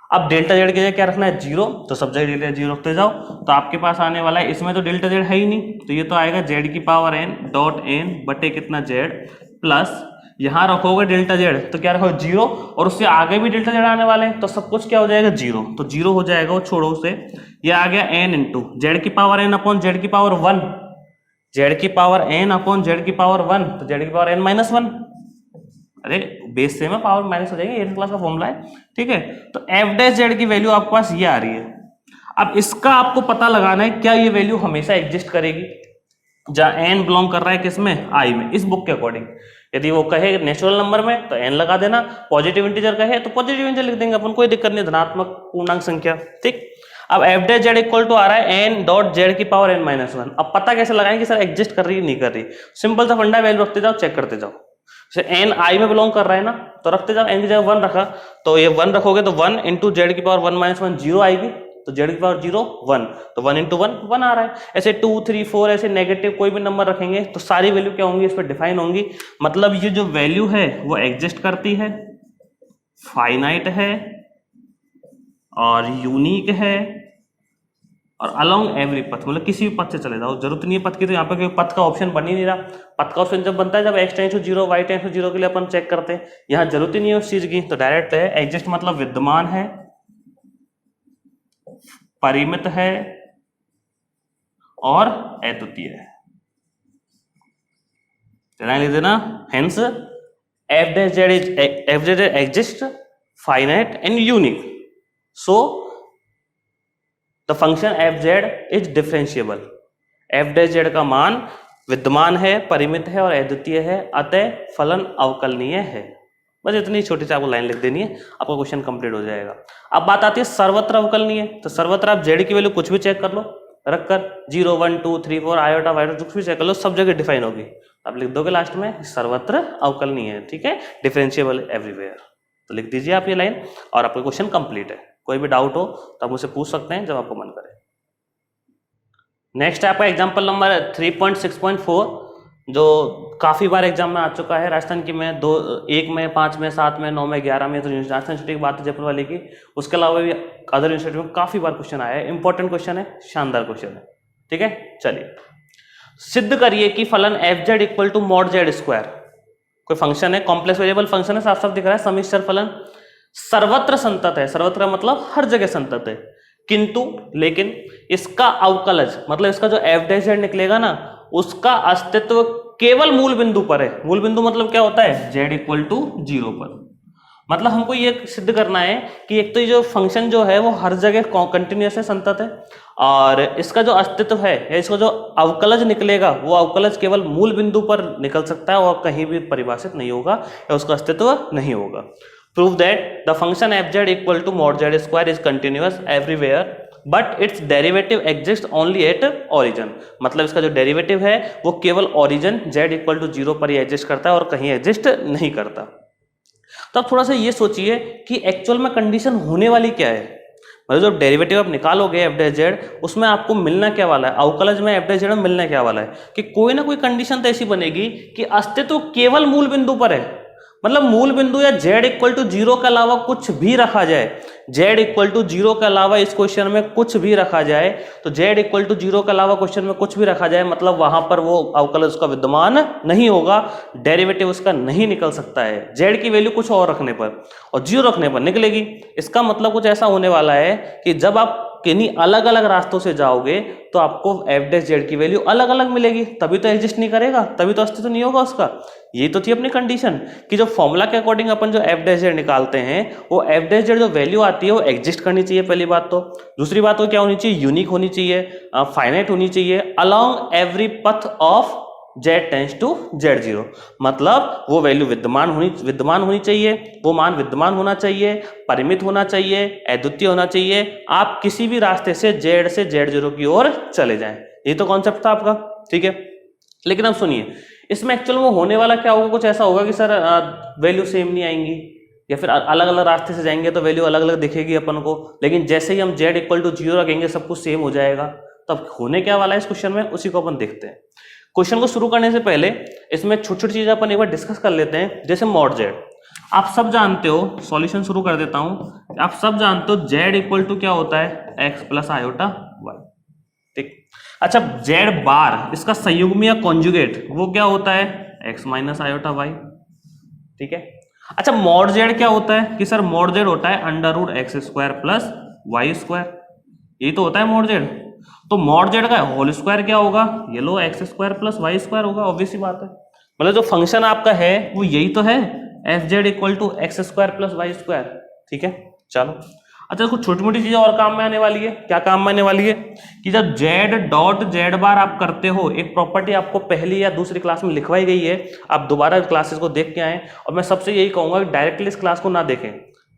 अब डेल्टा जेड की जगह क्या रखना है, 0, तो सब जगह डेल्टा 0 रखते जाओ, तो आपके पास आने वाला है, इसमें तो डेल्टा जेड है ही नहीं, तो ये तो आएगा जेड की पावर n डॉट n बटे कितना जेड, प्लस यहाँ रखोगे डेल्टा जेड तो क्या रखोगे 0, और उससे आगे भी डेल्टा जेड आने वाले हैं, तो सब कुछ क्या हो जाएगा 0, तो 0 हो जाएगा, वो छोड़ो उसे, ये आ गया n इंटू जेड की पावर n अपॉन जेड की पावर 1, जेड की पावर n अपॉन जेड की पावर 1, तो जेड की पावर n माइनस 1, अरे बेस से में पावर माइनस हो जाएगी, 8th क्लास का फॉर्मूला है, ठीक है। तो एफ डैश जेड की वैल्यू आपके पास ये आ रही है। अब इसका आपको पता लगाना है क्या ये वैल्यू हमेशा एग्जिस्ट करेगी, जहां n बिलोंग कर रहा है किसमें, i में, इस बुक के अकॉर्डिंग। यदि वो कहे नेचुरल नंबर में तो n लगा देना, पॉजिटिव इंटीजर कहे तो पॉजिटिव इंटीजर लिख देंगे अपन, कोई दिक्कत नहीं, धनात्मक पूर्णांक संख्या, ठीक। अब f dash Z equal to आ रहा है n डॉट जेड की पावर n माइनस 1। अब पता कैसे लगाएं कि सर एग्जिस्ट कर रही है नहीं कर रही, सिंपल सा फंडा, वैल्यू रखते जाओ, चेक करते जाओ, जैसे n i में बिलोंग कर रहा है ना, तो रखते जाओ, n की जगह 1 रखा, तो ये 1 रखोगे तो 1 इंटू जेड की पावर 1 माइनस 1 0 आएगी, तो जेड की पावर 0 1, तो 1 इंटू 1 1 आ रहा है। ऐसे 2 3 4 ऐसे नेगेटिव कोई भी नंबर रखेंगे तो सारी वैल्यू क्या होंगी, इस पर डिफाइन होंगी, मतलब ये जो वैल्यू है वो एग्जिस्ट करती है, फाइनाइट है और यूनिक है और अलोंग एवरी पथ मतलब किसी भी पथ से चले जाओ, जरूरत नहीं है पथ की, तो यहाँ पे कोई पथ का ऑप्शन बन ही नहीं रहा। पथ का ऑप्शन जब बनता है जब x tends to 0 y tends to 0 के लिए अपन चेक करते हैं, यहाँ जरूरत ही नहीं है उस चीज की, तो डायरेक्ट है एग्जिस्ट मतलब विद्यमान है, परिमित है और अद्वितीय है। लिख देना, hence f dash z is f dash z exists, finite and unique, so the function f z is differentiable। f dash z का मान विद्यमान है, परिमित है और अद्वितीय है, अतः फलन अवकलनीय है। बस इतनी छोटी सी आपको लाइन लिख देनी है, आपका क्वेश्चन कंप्लीट हो जाएगा। अब बात आती है सर्वत्र अवकलनीय, तो सर्वत्र आप z की वैल्यू कुछ भी चेक कर लो, रखकर 0 1 2 3 4 आयोटा वायोटा कुछ भी चेक कर लो, सब जगह डिफाइन होगी। आप लिख दोगे लास्ट में सर्वत्र अवकलनीय है, ठीक है, डिफरेंशिएबल एवरीवेयर। तो लिख दीजिए आप ये लाइन और आपका क्वेश्चन कंप्लीट है। कोई भी डाउट हो तो आप मुझसे पूछ सकते हैं जब आपको मन करे। नेक्स्ट है आपका एग्जाम्पल नंबर 3.6.4 जो काफी बार एग्जाम में आ चुका है, राजस्थान की में 2 1 में 5 में 7 में 9 में 11 में, तो राजस्थान यूनिवर्सिटी की बात है जयपुर वाले की, उसके अलावा भी अदर यूनिवर्सिटी में काफी बार क्वेश्चन आया है, इंपॉर्टेंट क्वेश्चन है, शानदार क्वेश्चन है, ठीक है। चलिए सिद्ध करिए कि फलन F Z equal to mod Z square, कोई फंक्शन है, कॉम्प्लेक्स वेरिएबल फंक्शन है, साफ साफ दिख रहा है, समिश्र फलन सर्वत्र संतत है, सर्वत्र का मतलब हर जगह संतत है, किंतु लेकिन इसका अवकलज मतलब इसका जो एफ डैश जेड निकलेगा ना, उसका अस्तित्व केवल मूल बिंदु पर है। मूल बिंदु मतलब क्या होता है, जेड इक्वल टू 0 पर। मतलब हमको ये सिद्ध करना है कि एक तो ये जो फंक्शन जो है वो हर जगह कंटिन्यूअस है, संतत है, और इसका जो अस्तित्व है या इसका जो अवकलज निकलेगा वो अवकलज केवल मूल बिंदु पर निकल सकता है और कहीं भी परिभाषित नहीं होगा या उसका अस्तित्व नहीं होगा। Prove that the function F Z equal to mod Z square is continuous everywhere but it's derivative exist only at origin. मतलब इसका जो डेरिवेटिव है वो केवल ओरिजिन जेड इक्वल टू 0 पर ही एग्जिस्ट करता है और कहीं एग्जिस्ट नहीं करता। तो आप थोड़ा सा ये सोचिए कि एक्चुअल में कंडीशन होने वाली क्या है। मतलब जो डेरिवेटिव आप निकालोगे एफ डैश जेड, उसमें आपको मिलना क्या वाला है, अवकलज में एफ डैश जेड में मिलना क्या वाला है कि कोई ना कोई कंडीशन तो ऐसी बनेगी कि अस्तित्व केवल मूल बिंदु पर है। मतलब मूल बिंदु या z इक्वल टू 0 के अलावा कुछ भी रखा जाए, z इक्वल टू 0 के अलावा इस क्वेश्चन में कुछ भी रखा जाए, तो z इक्वल टू 0 के अलावा क्वेश्चन में कुछ भी रखा जाए, मतलब वहां पर वो अवकलज उसका विद्यमान नहीं होगा, डेरिवेटिव उसका नहीं निकल सकता है। z की वैल्यू कुछ और रखने पर और 0 रखने पर निकलेगी। इसका मतलब कुछ ऐसा होने वाला है कि जब आप किन्हीं अलग अलग रास्तों से जाओगे तो आपको एफ डैश जेड की वैल्यू अलग अलग मिलेगी, तभी तो एग्जिस्ट नहीं करेगा, तभी तो अस्तित्व नहीं होगा उसका। ये तो थी अपनी कंडीशन कि जो फॉर्मूला के अकॉर्डिंग अपन जो एफ डैश जेड निकालते हैं वो एफ डैश जेड जो वैल्यू आती है वो एग्जिस्ट करनी चाहिए, पहली बात तो। दूसरी बात तो क्या होनी चाहिए, यूनिक होनी चाहिए, फाइनाइट होनी चाहिए, along every path of z tends to z0। मतलब वो वैल्यू विद्यमान होनी चाहिए, वो मान विद्यमान होना चाहिए, परिमित होना चाहिए, अद्वितीय होना चाहिए, आप किसी भी रास्ते से z से z0 की ओर चले जाएं। ये तो कॉन्सेप्ट था आपका, ठीक है। लेकिन अब सुनिए, इसमें एक्चुअल में होने वाला क्या होगा, कुछ ऐसा होगा कि सर वैल्यू सेम नहीं आएंगी या फिर अलग अलग रास्ते से जाएंगे तो वैल्यू अलग अलग दिखेगी अपन को, लेकिन जैसे ही हम z इक्वल टू 0 रखेंगे सब कुछ सेम हो जाएगा। तो अब होने क्या वाला है इस क्वेश्चन में, उसी को अपन देखते हैं। क्वेश्चन को शुरू करने से पहले इसमें छोटी छोटी चीजें अपन एक बार डिस्कस कर लेते हैं। जैसे मॉड जेड आप सब जानते हो, सॉल्यूशन शुरू कर देता हूं। आप सब जानते हो जेड इक्वल टू क्या होता है, एक्स प्लस आयोटा वाई, ठीक। अच्छा जेड बार इसका संयुग्मी या कॉन्जुगेट वो क्या होता है, एक्स माइनस आयोटा वाई, ठीक है। अच्छा मॉड जेड क्या होता है कि सर मॉड जेड होता है under root x square plus Y square, यही तो होता है मॉड जेड। तो मॉड जेड का होल स्क्वायर क्या होगा, ये लो x square plus Y square होगा, ऑब्वियस सी बात है। मतलब जो फंक्शन आपका है वो यही तो है, F Z equal to x square plus Y square, ठीक है। चलो अच्छा कुछ छोटी मोटी चीजें और काम में आने वाली है। क्या काम में आने वाली है कि जब जेड डॉट जेड बार आप करते हो, एक प्रॉपर्टी आपको पहली या दूसरी क्लास में लिखवाई गई है, आप दोबारा क्लासेस को देख के आए। और मैं सबसे यही कहूंगा कि डायरेक्टली इस क्लास को ना देखें,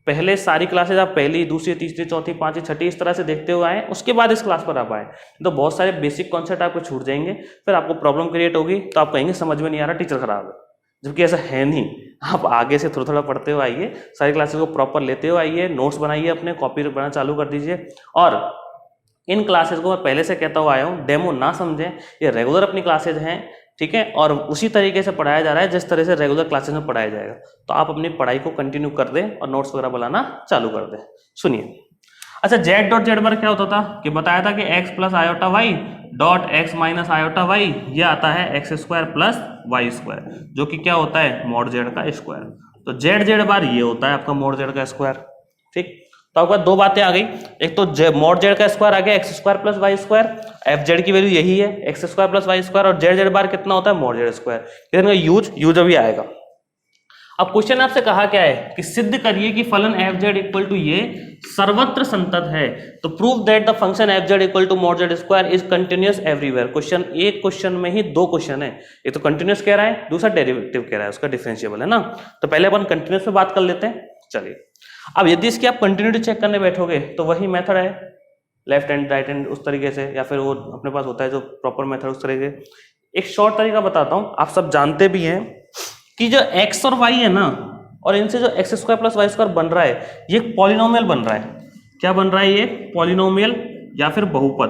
पहले सारी क्लासेज आप पहली दूसरी तीसरी चौथी पांचवी छठी इस तरह से देखते हुए आए, उसके बाद इस क्लास पर आप आए, तो बहुत सारे बेसिक कॉन्सेप्ट आपको छूट जाएंगे, फिर आपको प्रॉब्लम क्रिएट होगी, तो आप कहेंगे समझ में नहीं आ रहा, टीचर खराब है। जबकि ऐसा है नहीं, आप आगे से थोड़ा थोड़ा पढ़ते हुए आइए, सारी क्लासेस को प्रॉपर लेते हुए आइए, नोट्स बनाइए, अपने कॉपी बनाना चालू कर दीजिए। और इन क्लासेस को मैं पहले से कहता हुआ आया हूँ, डेमो ना समझें, ये रेगुलर अपनी क्लासेज हैं, ठीक है, और उसी तरीके से पढ़ाया जा रहा है जिस तरह से रेगुलर क्लासेस में पढ़ाया जाएगा। तो आप अपनी पढ़ाई को कंटिन्यू कर दें और नोट्स वगैरह बनाना चालू कर दें। सुनिए अच्छा जेड डॉट जेड बार क्या होता था कि बताया था कि X plus iota Y dot X minus iota Y ये आता है X square plus Y square, जो कि क्या होता है मॉड जेड का स्क्वायर। तो जेड जेड बार ये होता है आपका मॉड जेड का स्क्वायर। ठीक, तो आपका दो बातें आ गई, एक तो मॉड जेड का स्क्वायर आ गया X square plus Y square, F Z की वैल्यू यही है X square plus Y square, और जेड जेड बार कितना होता है मॉड जेड स्क्वायर। यूज अभी आएगा। अब क्वेश्चन आपसे कहा क्या है कि सिद्ध करिए कि फलन एफ जेड इक्वल टू ये सर्वत्र संतत है। तो prove that the function F Z equal to mod Z square is continuous everywhere. Question एक क्वेश्चन में ही दो क्वेश्चन है, एक तो कंटिन्यूअस कह रहा है, दूसरा डेरिवेटिव कह रहा है, उसका डिफरेंशिएबल है ना। तो पहले अपन कंटिन्यूअस पे बात कर लेते हैं। चलिए, अब यदि इसकी आप कंटिन्यूटी चेक करने बैठोगे तो वही मेथड है, लेफ्ट हैंड राइट हैंड उस तरीके से, या फिर वो अपने पास होता है जो प्रॉपर मेथड उस तरीके। एक शॉर्ट तरीका बताता हूं, आप सब जानते भी हैं कि जो x और y है ना, और इनसे जो X square plus Y square बन रहा है ये एक पॉलिनोमियल बन रहा है। क्या बन रहा है ये? पॉलिनोमियल या फिर बहुपद।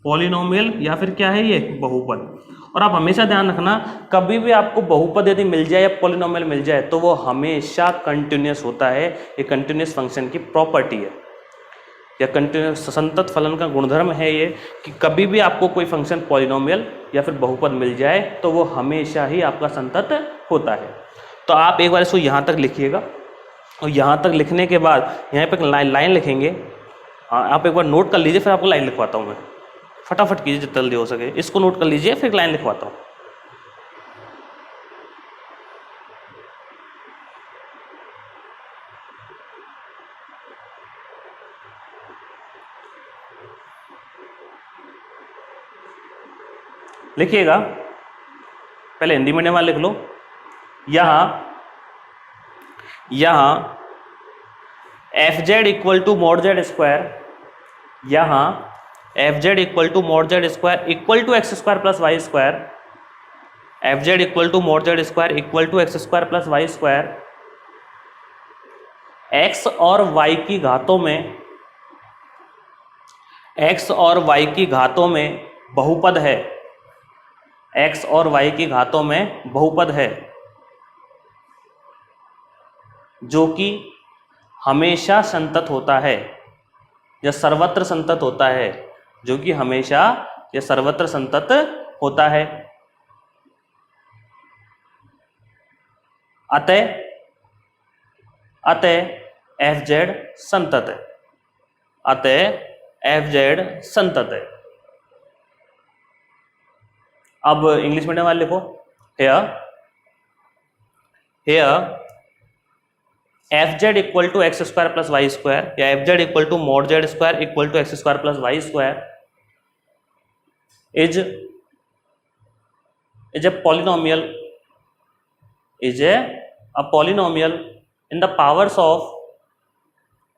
पॉलिनोमियल या फिर क्या है ये? बहुपद। और आप हमेशा ध्यान रखना, कभी भी आपको बहुपद यदि मिल जाए या पॉलिनोमियल मिल जाए तो वो हमेशा कंटिन्यूअस होता है। ये कंटिन्यूअस फंक्शन की प्रॉपर्टी है, या कंटिन्यूअस संतत फलन का गुणधर्म है ये, कि कभी भी आपको कोई फंक्शन पॉलिनोमियल या फिर बहुपद मिल जाए तो वो हमेशा ही आपका संतत होता है। तो आप एक बार इसको यहाँ तक लिखिएगा, और यहाँ तक लिखने के बाद यहाँ पे लाइन लिखेंगे। आप एक बार नोट कर लीजिए, फिर आपको लाइन लिखवाता हूँ मैं। फटाफट कीजिए जितना जल्दी हो सके, इसको नोट कर लीजिए फिर लाइन लिखवाता हूँ। लिखिएगा, पहले हिंदी मीडियम वाला लिख लो। यहां f Z equal to mod Z square, यहां f Z equal to mod Z square equal to x square plus Y square, F Z equal to mod Z square equal to x square plus Y square, x और y की घातों में, x और y की घातों में बहुपद है, एक्स और वाई की घातों में बहुपद है, जो कि हमेशा संतत होता है या सर्वत्र संतत होता है, जो कि हमेशा या सर्वत्र संतत होता है। अतः एफ जेड संतत है, अतः एफ जेड संतत है। अब इंग्लिश मीडियम वाले लिखो, here F Z equal to x square plus Y square, या F Z equal to mod Z square equal to x square plus Y square is a polynomial, is a polynomial in the powers of,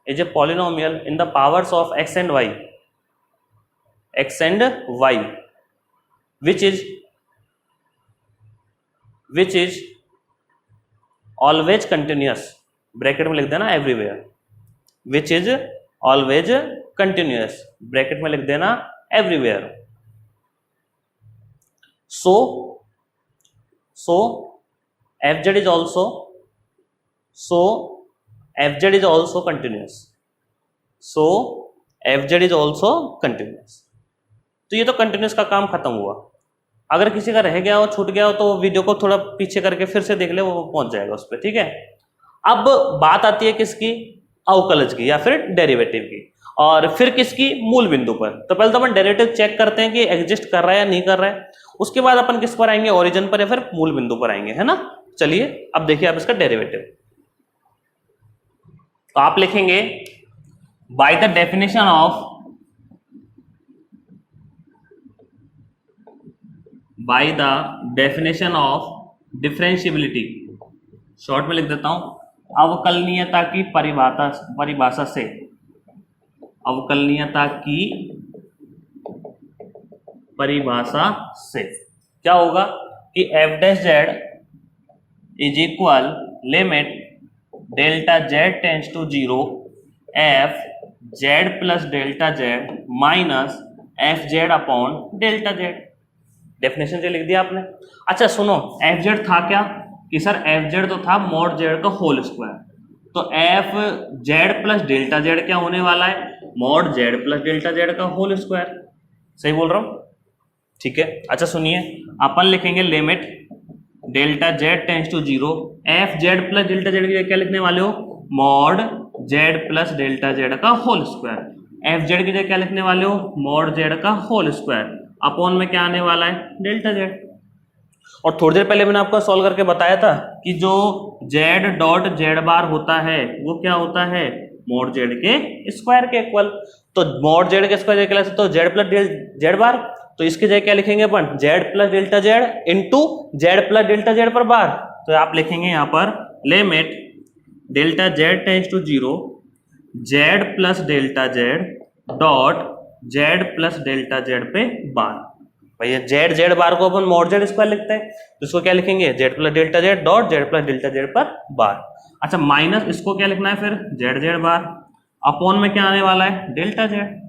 is a polynomial in the powers of X and Y, X and Y, which is always continuous, bracket में लिख देना everywhere, which is always continuous, bracket में लिख देना everywhere। so fz is also, so fz is also continuous, so fz is also continuous। तो ये तो continuous का काम खत्म हुआ। अगर किसी का रह गया हो, छूट गया हो, तो वीडियो को थोड़ा पीछे करके फिर से देख ले, वो पहुंच जाएगा उस पर। ठीक है, अब बात आती है किसकी? अवकलज की या फिर डेरिवेटिव की, और फिर किसकी? मूल बिंदु पर। तो पहले तो अपन डेरिवेटिव चेक करते हैं कि एग्जिस्ट कर रहा है या नहीं कर रहा है, उसके बाद अपन किस पर आएंगे? ओरिजिन पर या फिर मूल बिंदु पर आएंगे, है ना। चलिए अब देखिए आप इसका डेरिवेटिव। तो आप लिखेंगे by the definition of, by the definition of differentiability, short में लिख देता हूं, अवकलनीयता की परिभाषा से, अवकलनीयता की परिभाषा से क्या होगा कि F dash Z is equal limit delta Z tends to 0 F Z plus delta Z minus F Z upon delta Z. Definition से लिख दिया आपने। अच्छा सुनो, एफ जेड था क्या? कि सर एफ जेड तो था मॉड जेड का होल स्क्वायर, तो F Z plus delta Z क्या होने वाला है, mod Z plus delta Z का होल स्क्वायर। सही बोल रहा हूं, ठीक है। अच्छा सुनिए, अपन लिखेंगे limit delta Z tends to 0, F Z plus delta Z की जगह क्या लिखने वाले हो, mod Z plus delta Z का होल स्क्वायर। एफ जेड की जगह क्या लिखने वाले हो, मॉड जेड का होल स्क्वायर, अपॉन में क्या आने वाला है, डेल्टा जेड। और थोड़ी देर पहले मैंने आपको सॉल्व करके बताया था कि जो जेड डॉट जेड बार होता है वो क्या होता है, मॉड जेड के स्क्वायर के इक्वल। तो मॉड जेड के स्क्वायर क्या लिखते, तो जेड प्लस जेड बार, तो इसकी जगह क्या लिखेंगे अपन, Z plus delta Z into Z plus delta Z पर बार। तो आप लिखेंगे यहाँ पर limit delta Z tends to 0 Z plus delta Z dot Z plus delta Z पे बार। भैया जेड जेड बार को अपन मॉड जेड स्क्वायर लिखते हैं, तो इसको क्या लिखेंगे, Z plus delta Z dot Z plus delta Z पर बार। अच्छा माइनस इसको क्या लिखना है फिर, जेड जेड बार, अपॉन में क्या आने वाला है, डेल्टा जेड।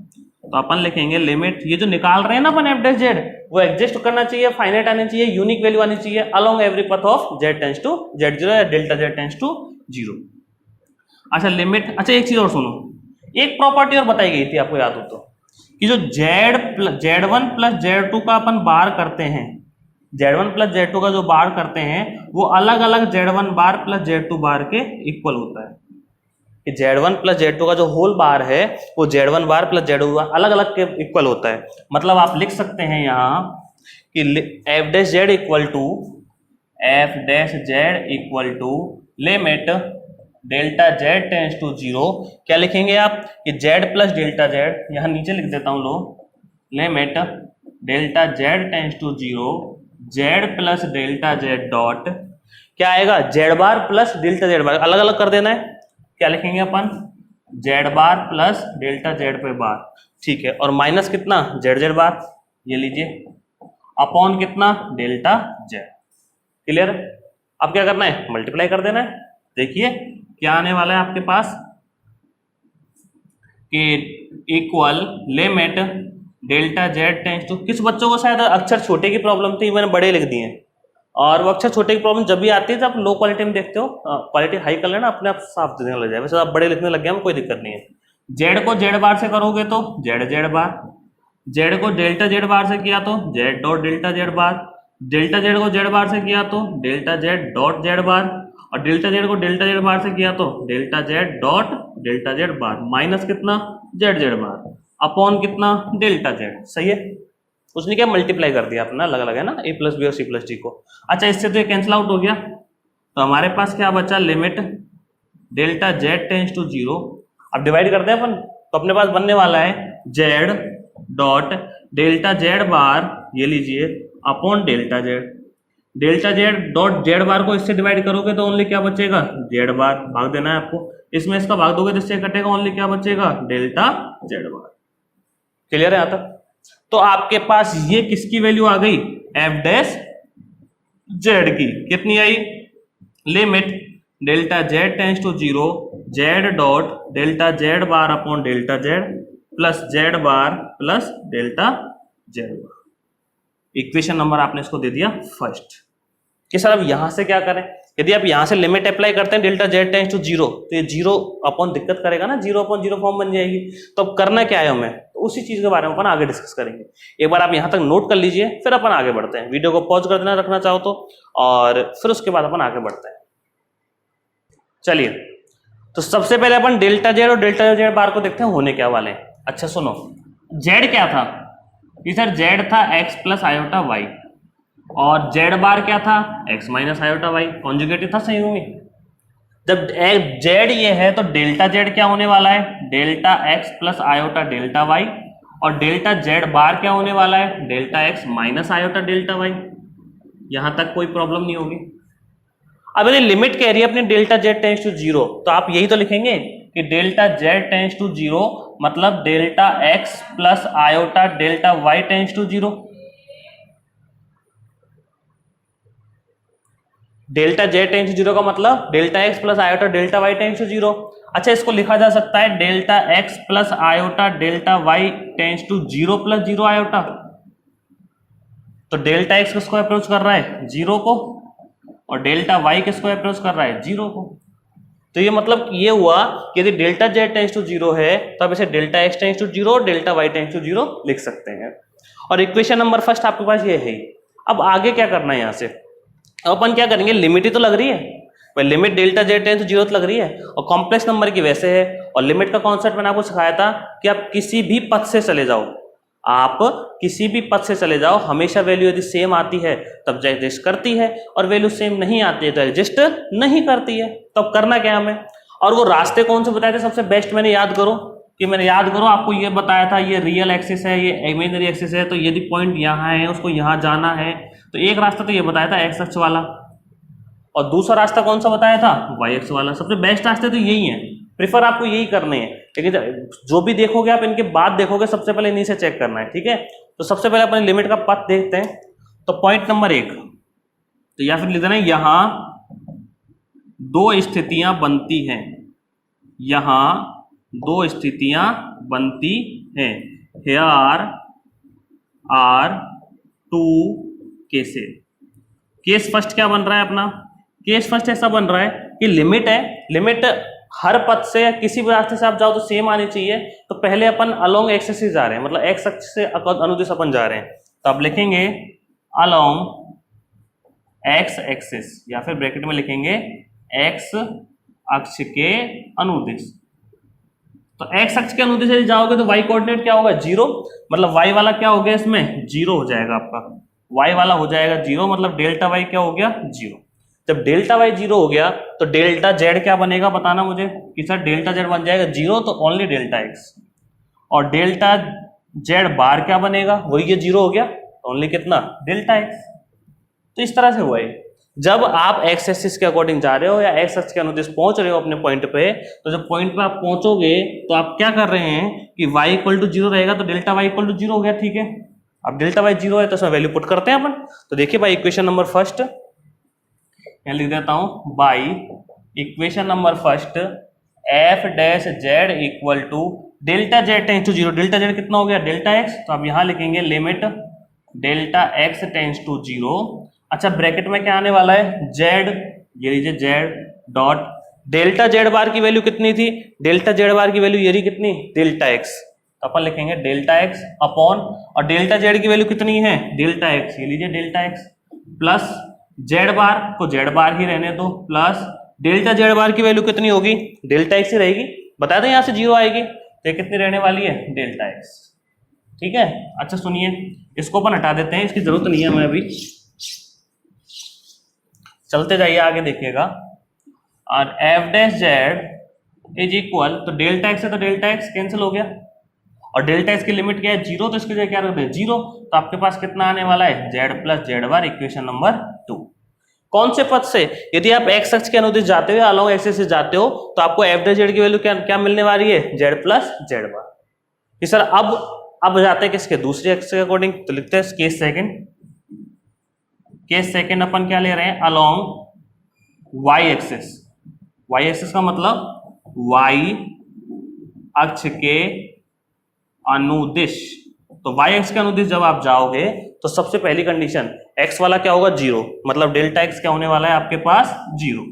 तो अपन लिखेंगे लिमिट, ये जो निकाल रहे हैं ना अपन एफ डैश जेड, वो एग्जिस्ट करना चाहिए, फाइनाइट आनी चाहिए, यूनिक वैल्यू आनी चाहिए along every path of Z tends to Z 0 या डेल्टा जेड टेंस टू 0। अच्छा लिमिट, अच्छा एक चीज और सुनो, एक प्रॉपर्टी और बताई गई थी आपको याद हो तो, कि जो Z1 प्लस Z2 का अपन बार करते हैं, Z1 प्लस Z2 का जो बार करते हैं वो अलग अलग Z1 बार प्लस Z2 बार के इक्वल होता है। कि Z1 प्लस Z2 का जो होल बार है वो Z1 बार प्लस Z2 बार अलग अलग के इक्वल होता है। मतलब आप लिख सकते हैं यहाँ कि F dash Z equal to limit delta Z tends to 0, क्या लिखेंगे आप कि जेड प्लस डेल्टा जेड, यहाँ नीचे लिख देता हूं लो, limit delta Z tends to 0 Z plus delta Z dot क्या आएगा, Z bar plus delta Z bar, अलग अलग कर देना है, क्या लिखेंगे अपन, Z bar plus delta Z पे बार, ठीक है। और माइनस कितना, जेड जेड बार, ये लीजिए, अपॉन कितना, डेल्टा जेड। क्लियर। अब क्या करना है, मल्टीप्लाई कर देना है। देखिए क्या आने वाला है आपके पास कि equal limit delta Z tends to, किस बच्चों को शायद अक्षर छोटे की प्रॉब्लम थी, मैंने बड़े लिख दिए, और वो अक्षर छोटे की प्रॉब्लम जब भी आती है जब लो क्वालिटी में देखते हो, क्वालिटी हाई कर लेना अपने आप साफ दिखने लग जाए। वैसे आप बड़े लिखने लग गए, कोई दिक्कत नहीं है। जेड को जेड बार से करोगे तो जेड जेड बार, जेड को डेल्टा जेड बार से किया तो Z dot delta Z bar, delta Z को जेड बार से किया तो delta Z dot Z bar, और डेल्टा जेड को डेल्टा जेड बार से किया तो delta Z dot delta Z bar, minus कितना, जेड जेड बार, अपॉन कितना, डेल्टा जेड। सही है, उसने क्या मल्टीप्लाई कर दिया अपना, अलग अलग है ना, ए प्लस बी और सी प्लस डी को। अच्छा इससे तो ये कैंसिल आउट हो गया, तो हमारे पास क्या बचा, limit delta Z tends to 0, अब डिवाइड करते हैं अपन, तो अपने पास बनने वाला है जेड डॉट डेल्टा जेड बार, ये लीजिए, upon delta Z. Delta Z dot Z bar को इससे डिवाइड करोगे तो ओनली क्या बचेगा, जेड बार, भाग देना है आपको, इसमें इसका भाग दोगे जिससे कटेगा, ओनली क्या बचेगा, डेल्टा जेड बार। क्लियर है यहाँ तक। तो आपके पास ये किसकी वैल्यू आ गई, एफ डैश जेड की, कितनी आई, limit delta Z tends to 0 Z dot delta Z bar upon delta Z plus Z bar plus delta Z bar. Equation number आपने इसको दे दिया फर्स्ट। कि सर अब यहां से क्या करें, यदि आप यहां से लिमिट अप्लाई करते हैं डेल्टा जेड टेंस टू 0, तो ये 0 अपॉन दिक्कत करेगा ना, 0 अपॉन 0 फॉर्म बन जाएगी। तो अब करना क्या है हमें, तो उसी चीज के बारे में अपन आगे डिस्कस करेंगे। एक बार आप यहां तक नोट कर लीजिए, फिर अपन आगे बढ़ते हैं। वीडियो को पॉज कर देना रखना चाहो तो, और फिर उसके बाद अपन आगे बढ़ते हैं। चलिए, तो सबसे पहले अपन डेल्टा जेड और डेल्टा जेड बार को देखते हैं होने क्या वाले हैं। अच्छा सुनो, जेड क्या था कि सर जेड था एक्स प्लस आयोटा वाई, और जेड बार क्या था, x minus iota y, conjugative था संयुग्मी। जब जेड ये है तो डेल्टा जेड क्या होने वाला है, delta x plus iota delta y, और डेल्टा जेड बार क्या होने वाला है, delta x minus iota delta y. यहां तक कोई प्रॉब्लम नहीं होगी। अब यदि लिमिट कह रही है अपनी डेल्टा जेड टेंस टू 0, तो आप यही तो लिखेंगे कि डेल्टा जेड टेंस टू 0 मतलब delta x plus iota delta Y tends to 0। Delta Z tends to 0 का मतलब delta x plus iota delta Y tends to 0। अच्छा इसको लिखा जा सकता है delta x plus iota delta Y tends to 0 plus 0 iota. तो डेल्टा एक्स किसको अप्रोच कर रहा है, 0 को, और डेल्टा वाई किसको अप्रोच कर रहा है, 0 को। तो ये मतलब ये हुआ कि यदि delta Z tends to zero है तो आप इसे delta x tends to zero और delta Y tends to zero लिख सकते हैं। और इक्वेशन नंबर फर्स्ट आपके पास ये है। अब आगे क्या करना है यहाँ से, अपन क्या करेंगे, लिमिट ही तो लग रही है भाई, limit delta Z tends to zero तो लग रही है और कॉम्प्लेक्स नंबर की वैसे है। और लिमिट का कॉन्सेप्ट मैंने आपको सिखाया था कि आप किसी भी पथ से चले जाओ, आप किसी भी पथ से चले जाओ, हमेशा वैल्यू यदि सेम आती है तब एग्जिस्ट करती है और वैल्यू सेम नहीं आती है तो एग्जिस्ट नहीं करती है। तो अब करना क्या हमें, और वो रास्ते कौन से बताए थे सबसे बेस्ट, मैंने याद करो कि मैंने याद करो आपको ये बताया था, ये रियल एक्सिस है, ये इमेजिनरी एक्सिस है, तो यदि पॉइंट यहाँ है उसको यहाँ जाना है तो एक रास्ता तो ये बताया था एक्स अक्ष वाला, और दूसरा रास्ता कौन सा बताया था, वाई एक्स वाला। सबसे बेस्ट रास्ते तो यही है, प्रिफर आपको यही करने हैं, लेकिन जो भी देखोगे आप इनके बाद देखोगे सबसे पहले इन्हीं से चेक करना है, ठीक है। तो सबसे पहले अपने लिमिट का पथ देखते हैं। तो पॉइंट नंबर 1, तो या फिर लिख देना यहां दो स्थितियां बनती हैं, यहां दो स्थितियां बनती हैं, here are two cases. Case first क्या बन रहा है अपना, केस फर्स्ट ऐसा बन रहा है कि लिमिट है, लिमिट हर पथ से या किसी भी रास्ते से आप जाओ तो सेम आनी चाहिए। तो पहले अपन अलोंग एक्सिस से जा रहे हैं, मतलब एक्स अक्ष से अनुदिश अपन जा रहे हैं, तो आप लिखेंगे अलोंग एक्स एक्सिस या फिर ब्रैकेट में लिखेंगे एक्स अक्ष के अनुदिश। तो एक्स अक्ष के अनुदिश से जाओगे तो वाई कोऑर्डिनेट क्या होगा, 0, मतलब वाई वाला क्या हो गया इसमें 0 हो जाएगा आपका, वाई वाला हो जाएगा 0, मतलब डेल्टा वाई क्या हो गया 0। जब डेल्टा वाई 0 हो गया तो डेल्टा जेड क्या बनेगा बताना मुझे कि सर डेल्टा जेड बन जाएगा 0, तो ओनली डेल्टा एक्स, और डेल्टा जेड बार क्या बनेगा, वही ये 0 हो गया, ओनली कितना डेल्टा एक्स। तो इस तरह से हुआ है। जब आप एक्स एक्सिस के अकॉर्डिंग जा रहे हो या एक्स एक्सिस के अनुदिश पहुंच रहे हो अपने पॉइंट पे, तो जब पॉइंट पे आप पहुंचोगे तो आप क्या कर रहे हैं कि y इक्वल टू 0 रहेगा, तो डेल्टा y इक्वल टू 0 हो गया, ठीक है। अब डेल्टा y 0 है तो उसमें वैल्यू पुट करते हैं अपन। तो देखिए भाई इक्वेशन नंबर फर्स्ट मैं लिख देता हूं, by equation number first f dash Z equal to delta Z tends to 0, delta z कितना हो गया डेल्टा एक्स, तो आप यहां लिखेंगे limit delta x tends to 0। अच्छा ब्रैकेट में क्या आने वाला है, जेड, ये लीजिए जेड डॉट डेल्टा जेड बार की वैल्यू कितनी थी, डेल्टा जेड बार की वैल्यू ये रही कितनी डेल्टा एक्स, तो अपन लिखेंगे डेल्टा एक्स अपॉन, और डेल्टा जेड की वैल्यू कितनी है डेल्टा एक्स, ये लीजिए delta x plus Z bar को जेड बार ही रहने दो, प्लस डेल्टा जेड बार की वैल्यू कितनी होगी डेल्टा एक्स ही रहेगी, बता दें यहां से 0 आएगी तो ये कितनी रहने वाली है डेल्टा एक्स, ठीक है। अच्छा सुनिए इसको अपन हटा देते हैं, इसकी जरूरत नहीं है हमें अभी, चलते जाइए आगे देखिएगा। और F dash Z is equal, तो डेल्टा एक्स है तो डेल्टा एक्स कैंसिल हो गया, और डेल्टा एक्स की लिमिट क्या है 0, तो इसके लिए क्या रखते हैं 0, तो आपके पास कितना आने वाला है Z plus Z bar, equation number 2। कौन से पथ से, यदि आप एक्स अक्ष के अनुदिश जाते हो अलोंग एक्सिस से जाते हो तो आपको एफ डैश जेड की वैल्यू क्या क्या मिलने वाली है जेड प्लस जेड बार। कि सर अब जाते हैं किसके, दूसरे अक्ष के अकॉर्डिंग, तो लिखते हैं केस सेकंड, केस सेकंड अपन क्या ले रहे हैं along y axis, y axis का मतलब वाई अक्ष के अनुदिश। तो वाई एक्स के अनुदिश जब आप जाओगे तो सबसे पहली कंडीशन एक्स वाला क्या होगा 0, मतलब डेल्टा एक्स क्या होने वाला है आपके पास 0,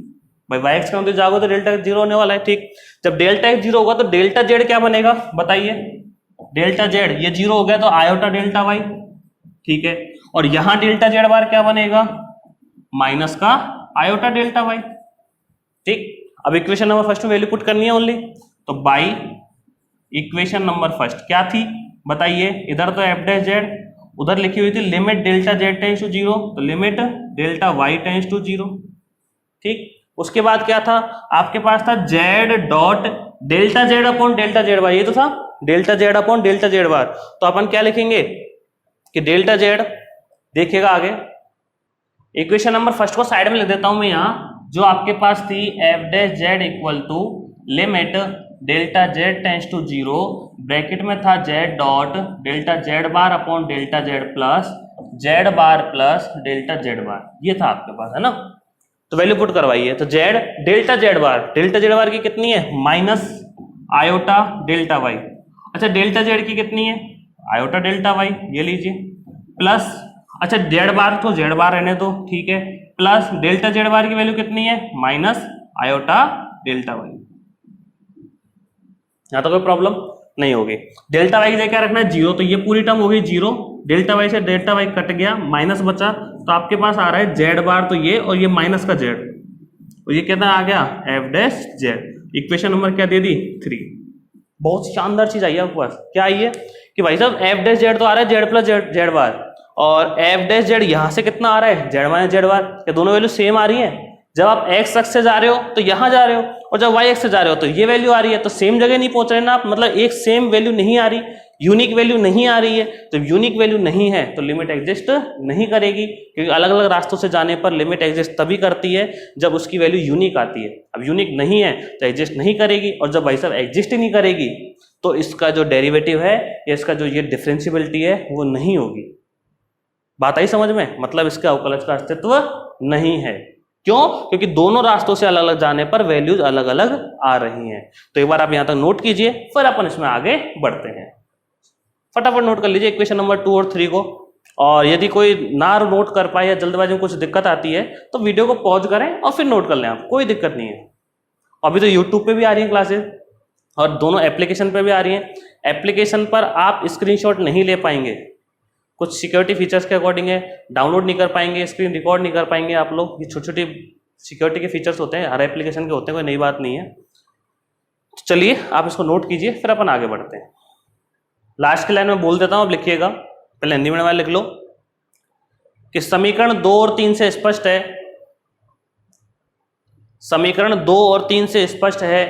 भाई वाई एक्स के अनुदिश जाओगे तो डेल्टा एक्स 0 होने वाला है, ठीक। जब डेल्टा एक्स 0 होगा तो डेल्टा जेड क्या बनेगा बताइए, डेल्टा जेड ये 0 हो गया तो आयोटा डेल्टा वाई, ठीक है। और यहां डेल्टा जेड बार क्या बनेगा माइनस का आयोटा डेल्टा वाई, ठीक। अब इक्वेशन नंबर फर्स्ट में वैल्यू पुट करनी है ओनली, तो बाई इक्वेशन नंबर फर्स्ट क्या थी बताइए, इधर तो एफ डैश जेड, उधर लिखी हुई थी limit delta Z tends to 0, तो limit delta Y tends to 0, ठीक। उसके बाद क्या था आपके पास था Z dot delta Z upon delta Z बार, ये तो था delta Z upon delta Z bar, तो अपन क्या लिखेंगे कि डेल्टा जेड, देखिएगा आगे इक्वेशन नंबर फर्स्ट को साइड में लिख देता हूं मैं यहां, जो आपके पास थी F dash Z equal to limit delta Z tends to 0, bracket में था Z dot delta Z bar upon delta Z plus Z bar plus delta Z बार, ये था आपके पास है ना। तो वैल्यू पुट करवाइए, तो जेड डेल्टा जेड बार की कितनी है माइनस आयोटा डेल्टा वाई, अच्छा डेल्टा जेड की कितनी है आयोटा डेल्टा वाई, ये लीजिए प्लस, अच्छा जेड बार तो जेड बार रहने दो, ठीक है, प्लस डेल्टा जेड बार की वैल्यू कितनी है माइनस आयोटा डेल्टा वाई। यहाँ तो कोई प्रॉब्लम नहीं होगी। डेल्टा वाई की क्या रखना है, जीरो, तो ये पूरी टर्म हो गई जीरो, डेल्टा वाई से डेल्टा वाई कट गया, माइनस बचा, तो आपके पास आ रहा है जेड बार, तो ये और ये माइनस का जेड, तो ये कितना आ गया F dash Z. Equation number क्या दे दी 3। बहुत शानदार चीज आई है आपके पास, क्या आई है कि भाई साहब एफ डैश जेड तो आ रहा है Z plus Z Z bar, और एफ डैश जेड यहां से कितना आ रहा है जेड माइनस जेड बार, क्या दोनों वैल्यू सेम आ रही है। जब आप एक्स अक्ष से जा रहे हो तो यहां जा रहे हो, और जब वाई अक्ष से जा रहे हो तो ये वैल्यू आ रही है, तो सेम जगह नहीं पहुंच रहे ना आप, मतलब एक सेम वैल्यू नहीं आ रही, यूनिक वैल्यू नहीं आ रही है। तो यूनिक वैल्यू नहीं है तो लिमिट एग्जिस्ट नहीं करेगी, क्योंकि अलग अलग रास्तों से जाने पर लिमिट एग्जिस्ट तभी करती है जब उसकी वैल्यू यूनिक आती है। अब यूनिक नहीं है तो एग्जिस्ट नहीं करेगी, और जब भाई साहब एग्जिस्ट ही नहीं करेगी तो इसका जो डेरिवेटिव है या इसका जो ये डिफरेंशियबिलिटी है वो नहीं होगी। बात आई समझ में, मतलब इसके अवकलज का अस्तित्व नहीं है। क्यों? क्योंकि दोनों रास्तों से अलग अलग जाने पर वैल्यूज अलग अलग आ रही हैं। तो एक बार आप यहां तक नोट कीजिए, फिर अपन इसमें आगे बढ़ते हैं। फटाफट नोट कर लीजिए इक्वेशन नंबर 2 और 3 को, और यदि कोई ना नोट कर पाए या जल्दबाजी में कुछ दिक्कत आती है तो वीडियो को पॉज करें और फिर नोट कर लें, आप कोई दिक्कत नहीं है। अभी तो यूट्यूब पे भी आ रही है क्लासेस और दोनों एप्लीकेशन पे भी आ रही हैं। एप्लीकेशन पर आप स्क्रीनशॉट नहीं ले पाएंगे, कुछ सिक्योरिटी फीचर्स के अकॉर्डिंग है, डाउनलोड नहीं कर पाएंगे, स्क्रीन रिकॉर्ड नहीं कर पाएंगे आप लोग। ये छोटी छोटी सिक्योरिटी के फीचर्स होते हैं, हर एप्लीकेशन के होते हैं, कोई नई बात नहीं है। तो चलिए आप इसको नोट कीजिए, फिर अपन आगे बढ़ते हैं। लास्ट की लाइन में बोल देता हूं, अब लिखिएगा, पहले हिंदी में लिख लो कि समीकरण 2 और 3 से स्पष्ट है, समीकरण 2 और 3 से स्पष्ट है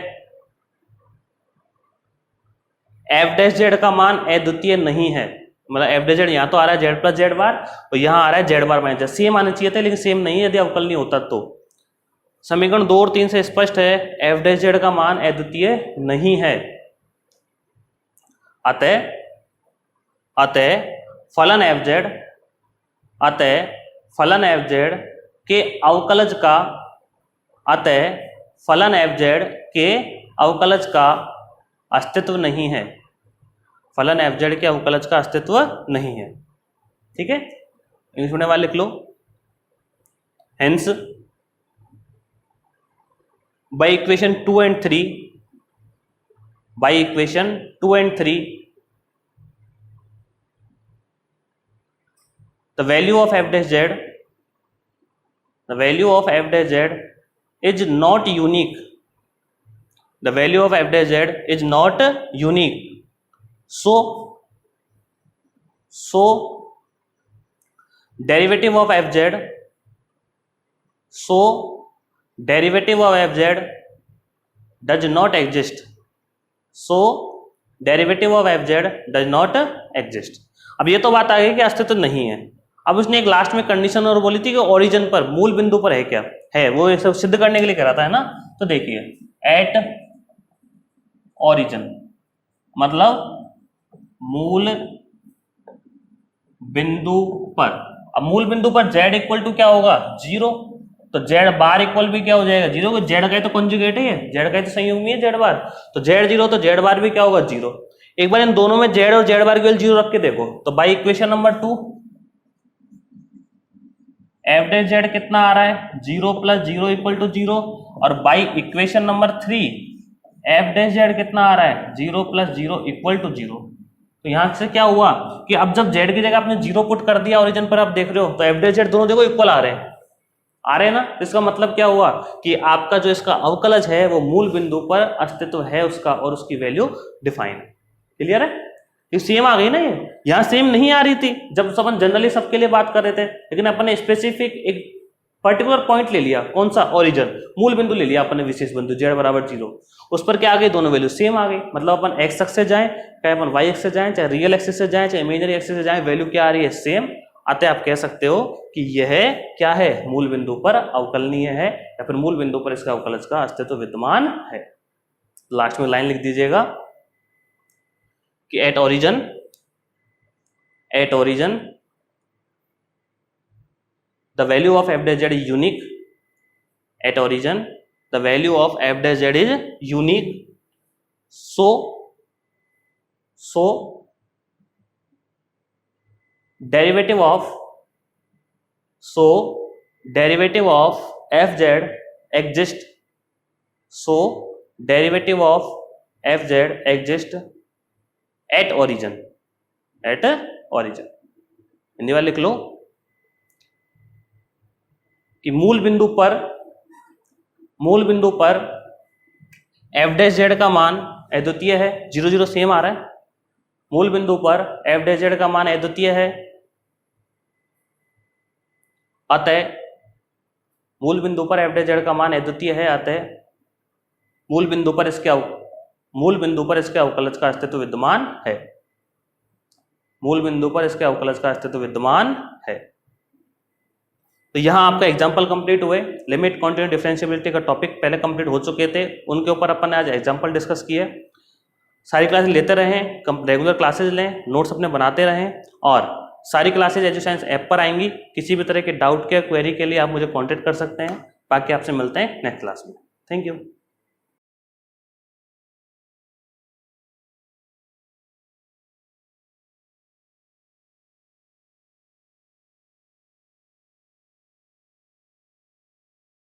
एफ डैश जेड का मान अद्वितीय नहीं है। मतलब एफ डैश जेड यहां तो आ रहा है जेड प्लस जेड बार, और यहां आ रहा है Z bar minus Z, same आने चाहिए थे लेकिन सेम नहीं है यदि अवकल नहीं होता तो। समीकरण 2 और 3 से स्पष्ट है एफ डैश जेड का मान अद्वितीय नहीं है, अतः फलन एफ जेड, अतः फलन एफ जेड के अवकलज का, अतः फलन एफ जेड के अवकलज का अस्तित्व नहीं है, फलन एफ जेड के अवकलज का अस्तित्व नहीं है। ठीक है, इंग्लिश मीडियम वाले लिख लो, hence by equation 2 and 3, by equation 2 and 3 the value of f dash z, the value of f dash z is not unique, the value of f dash z is not unique, so derivative of f z, so derivative of f z does not exist, so derivative of f z does not exist। अब ये तो बात आ गई कि अस्तित्व नहीं है। अब उसने एक लास्ट में कंडीशन और बोली थी कि ओरिजिन पर, मूल बिंदु पर है क्या, है, वो ये सब सिद्ध करने के लिए कह रहा था, है ना। तो देखिए एट ओरिजिन मतलब मूल बिंदु पर। अब मूल बिंदु पर z इक्वल टू क्या होगा 0, तो z बार इक्वल भी क्या हो जाएगा 0, को z का ही तो कंजुगेट है, z का ही तो संयुग्मी है z बार, तो z 0 तो z बार भी क्या होगा 0। एक बार इन दोनों में z और z बार की वैल्यू 0 रख के देखो, तो by equation number 2 F dash Z कितना आ रहा है 0 प्लस 0 इक्वल टू 0, और by equation number 3 F dash Z कितना आ रहा है 0 प्लस 0 इक्वल टू 0। तो यहां से क्या हुआ कि अब जब z की जगह आपने 0 पुट कर दिया ओरिजिन पर, आप देख रहे हो तो एफ डैश जेड दोनों देखो इक्वल आ रहे हैं ना। इसका मतलब क्या हुआ कि आपका जो इसका अवकलज है वो मूल बिंदु पर अस्तित्व है उसका, और उसकी वैल्यू डिफाइन है। क्लियर है, ये सेम आ गई ना, ये यहां सेम नहीं आ रही थी जब अपन जनरली सबके लिए बात कर रहे थे, लेकिन अपन ने स्पेसिफिक एक पर्टिकुलर पॉइंट ले लिया, कौन सा, ओरिजिन, मूल बिंदु ले लिया अपन ने, विशेष बिंदु z बराबर 0, उस पर क्या आ गई, दोनों वैल्यू सेम आ गई। मतलब अपन x अक्ष से जाएं, चाहे अपन y अक्ष से जाएं, चाहे रियल एक्सिस से जाएं, चाहे इमेजिनरी एक्सिस से जाएं, वैल्यू क्या आ रही है सेम। अतः आप कह सकते हो कि यह क्या है, मूल बिंदु पर अवकलनीय है, या फिर मूल बिंदु पर इसका अवकलज का अस्तित्व विद्यमान है। लास्ट में लाइन लिख दीजिएगा कि at origin the value of f dash z is unique, at origin the value of f dash z is unique, so derivative of f z exists, so derivative of F Z exist at origin, at origin. Hindi वाले लिख लो कि मूल बिंदु पर F dash Z का मान अद्वितीय है, 0 0 सेम आ रहा है। मूल बिंदु पर एफ डैश जेड का मान अद्वितीय है, अतः मूल बिंदु पर एफ डैश जेड का मान अद्वितीय है, अतः मूल बिंदु पर इसके अवकलज का अस्तित्व विद्यमान है। मूल बिंदु पर इसके अवकलज का अस्तित्व विद्यमान है। तो यहां आपका एग्जाम्पल कंप्लीट हुए। लिमिट, कॉन्टिन्यूटी, डिफरेंशिएबिलिटी का टॉपिक पहले कंप्लीट हो चुके थे, उनके ऊपर अपन ने आज एग्जाम्पल डिस्कस किए। सारी क्लासेस लेते रहें, रेगुलर क्लासेस लें, नोट्स अपने बनाते रहें, और सारी क्लासेस एजुसाइंस ऐप पर आएंगी। किसी भी तरह के डाउट के क्वेरी के लिए आप मुझे कॉन्टेक्ट कर सकते हैं। बाकी आपसे मिलते हैं नेक्स्ट क्लास में। Thank you.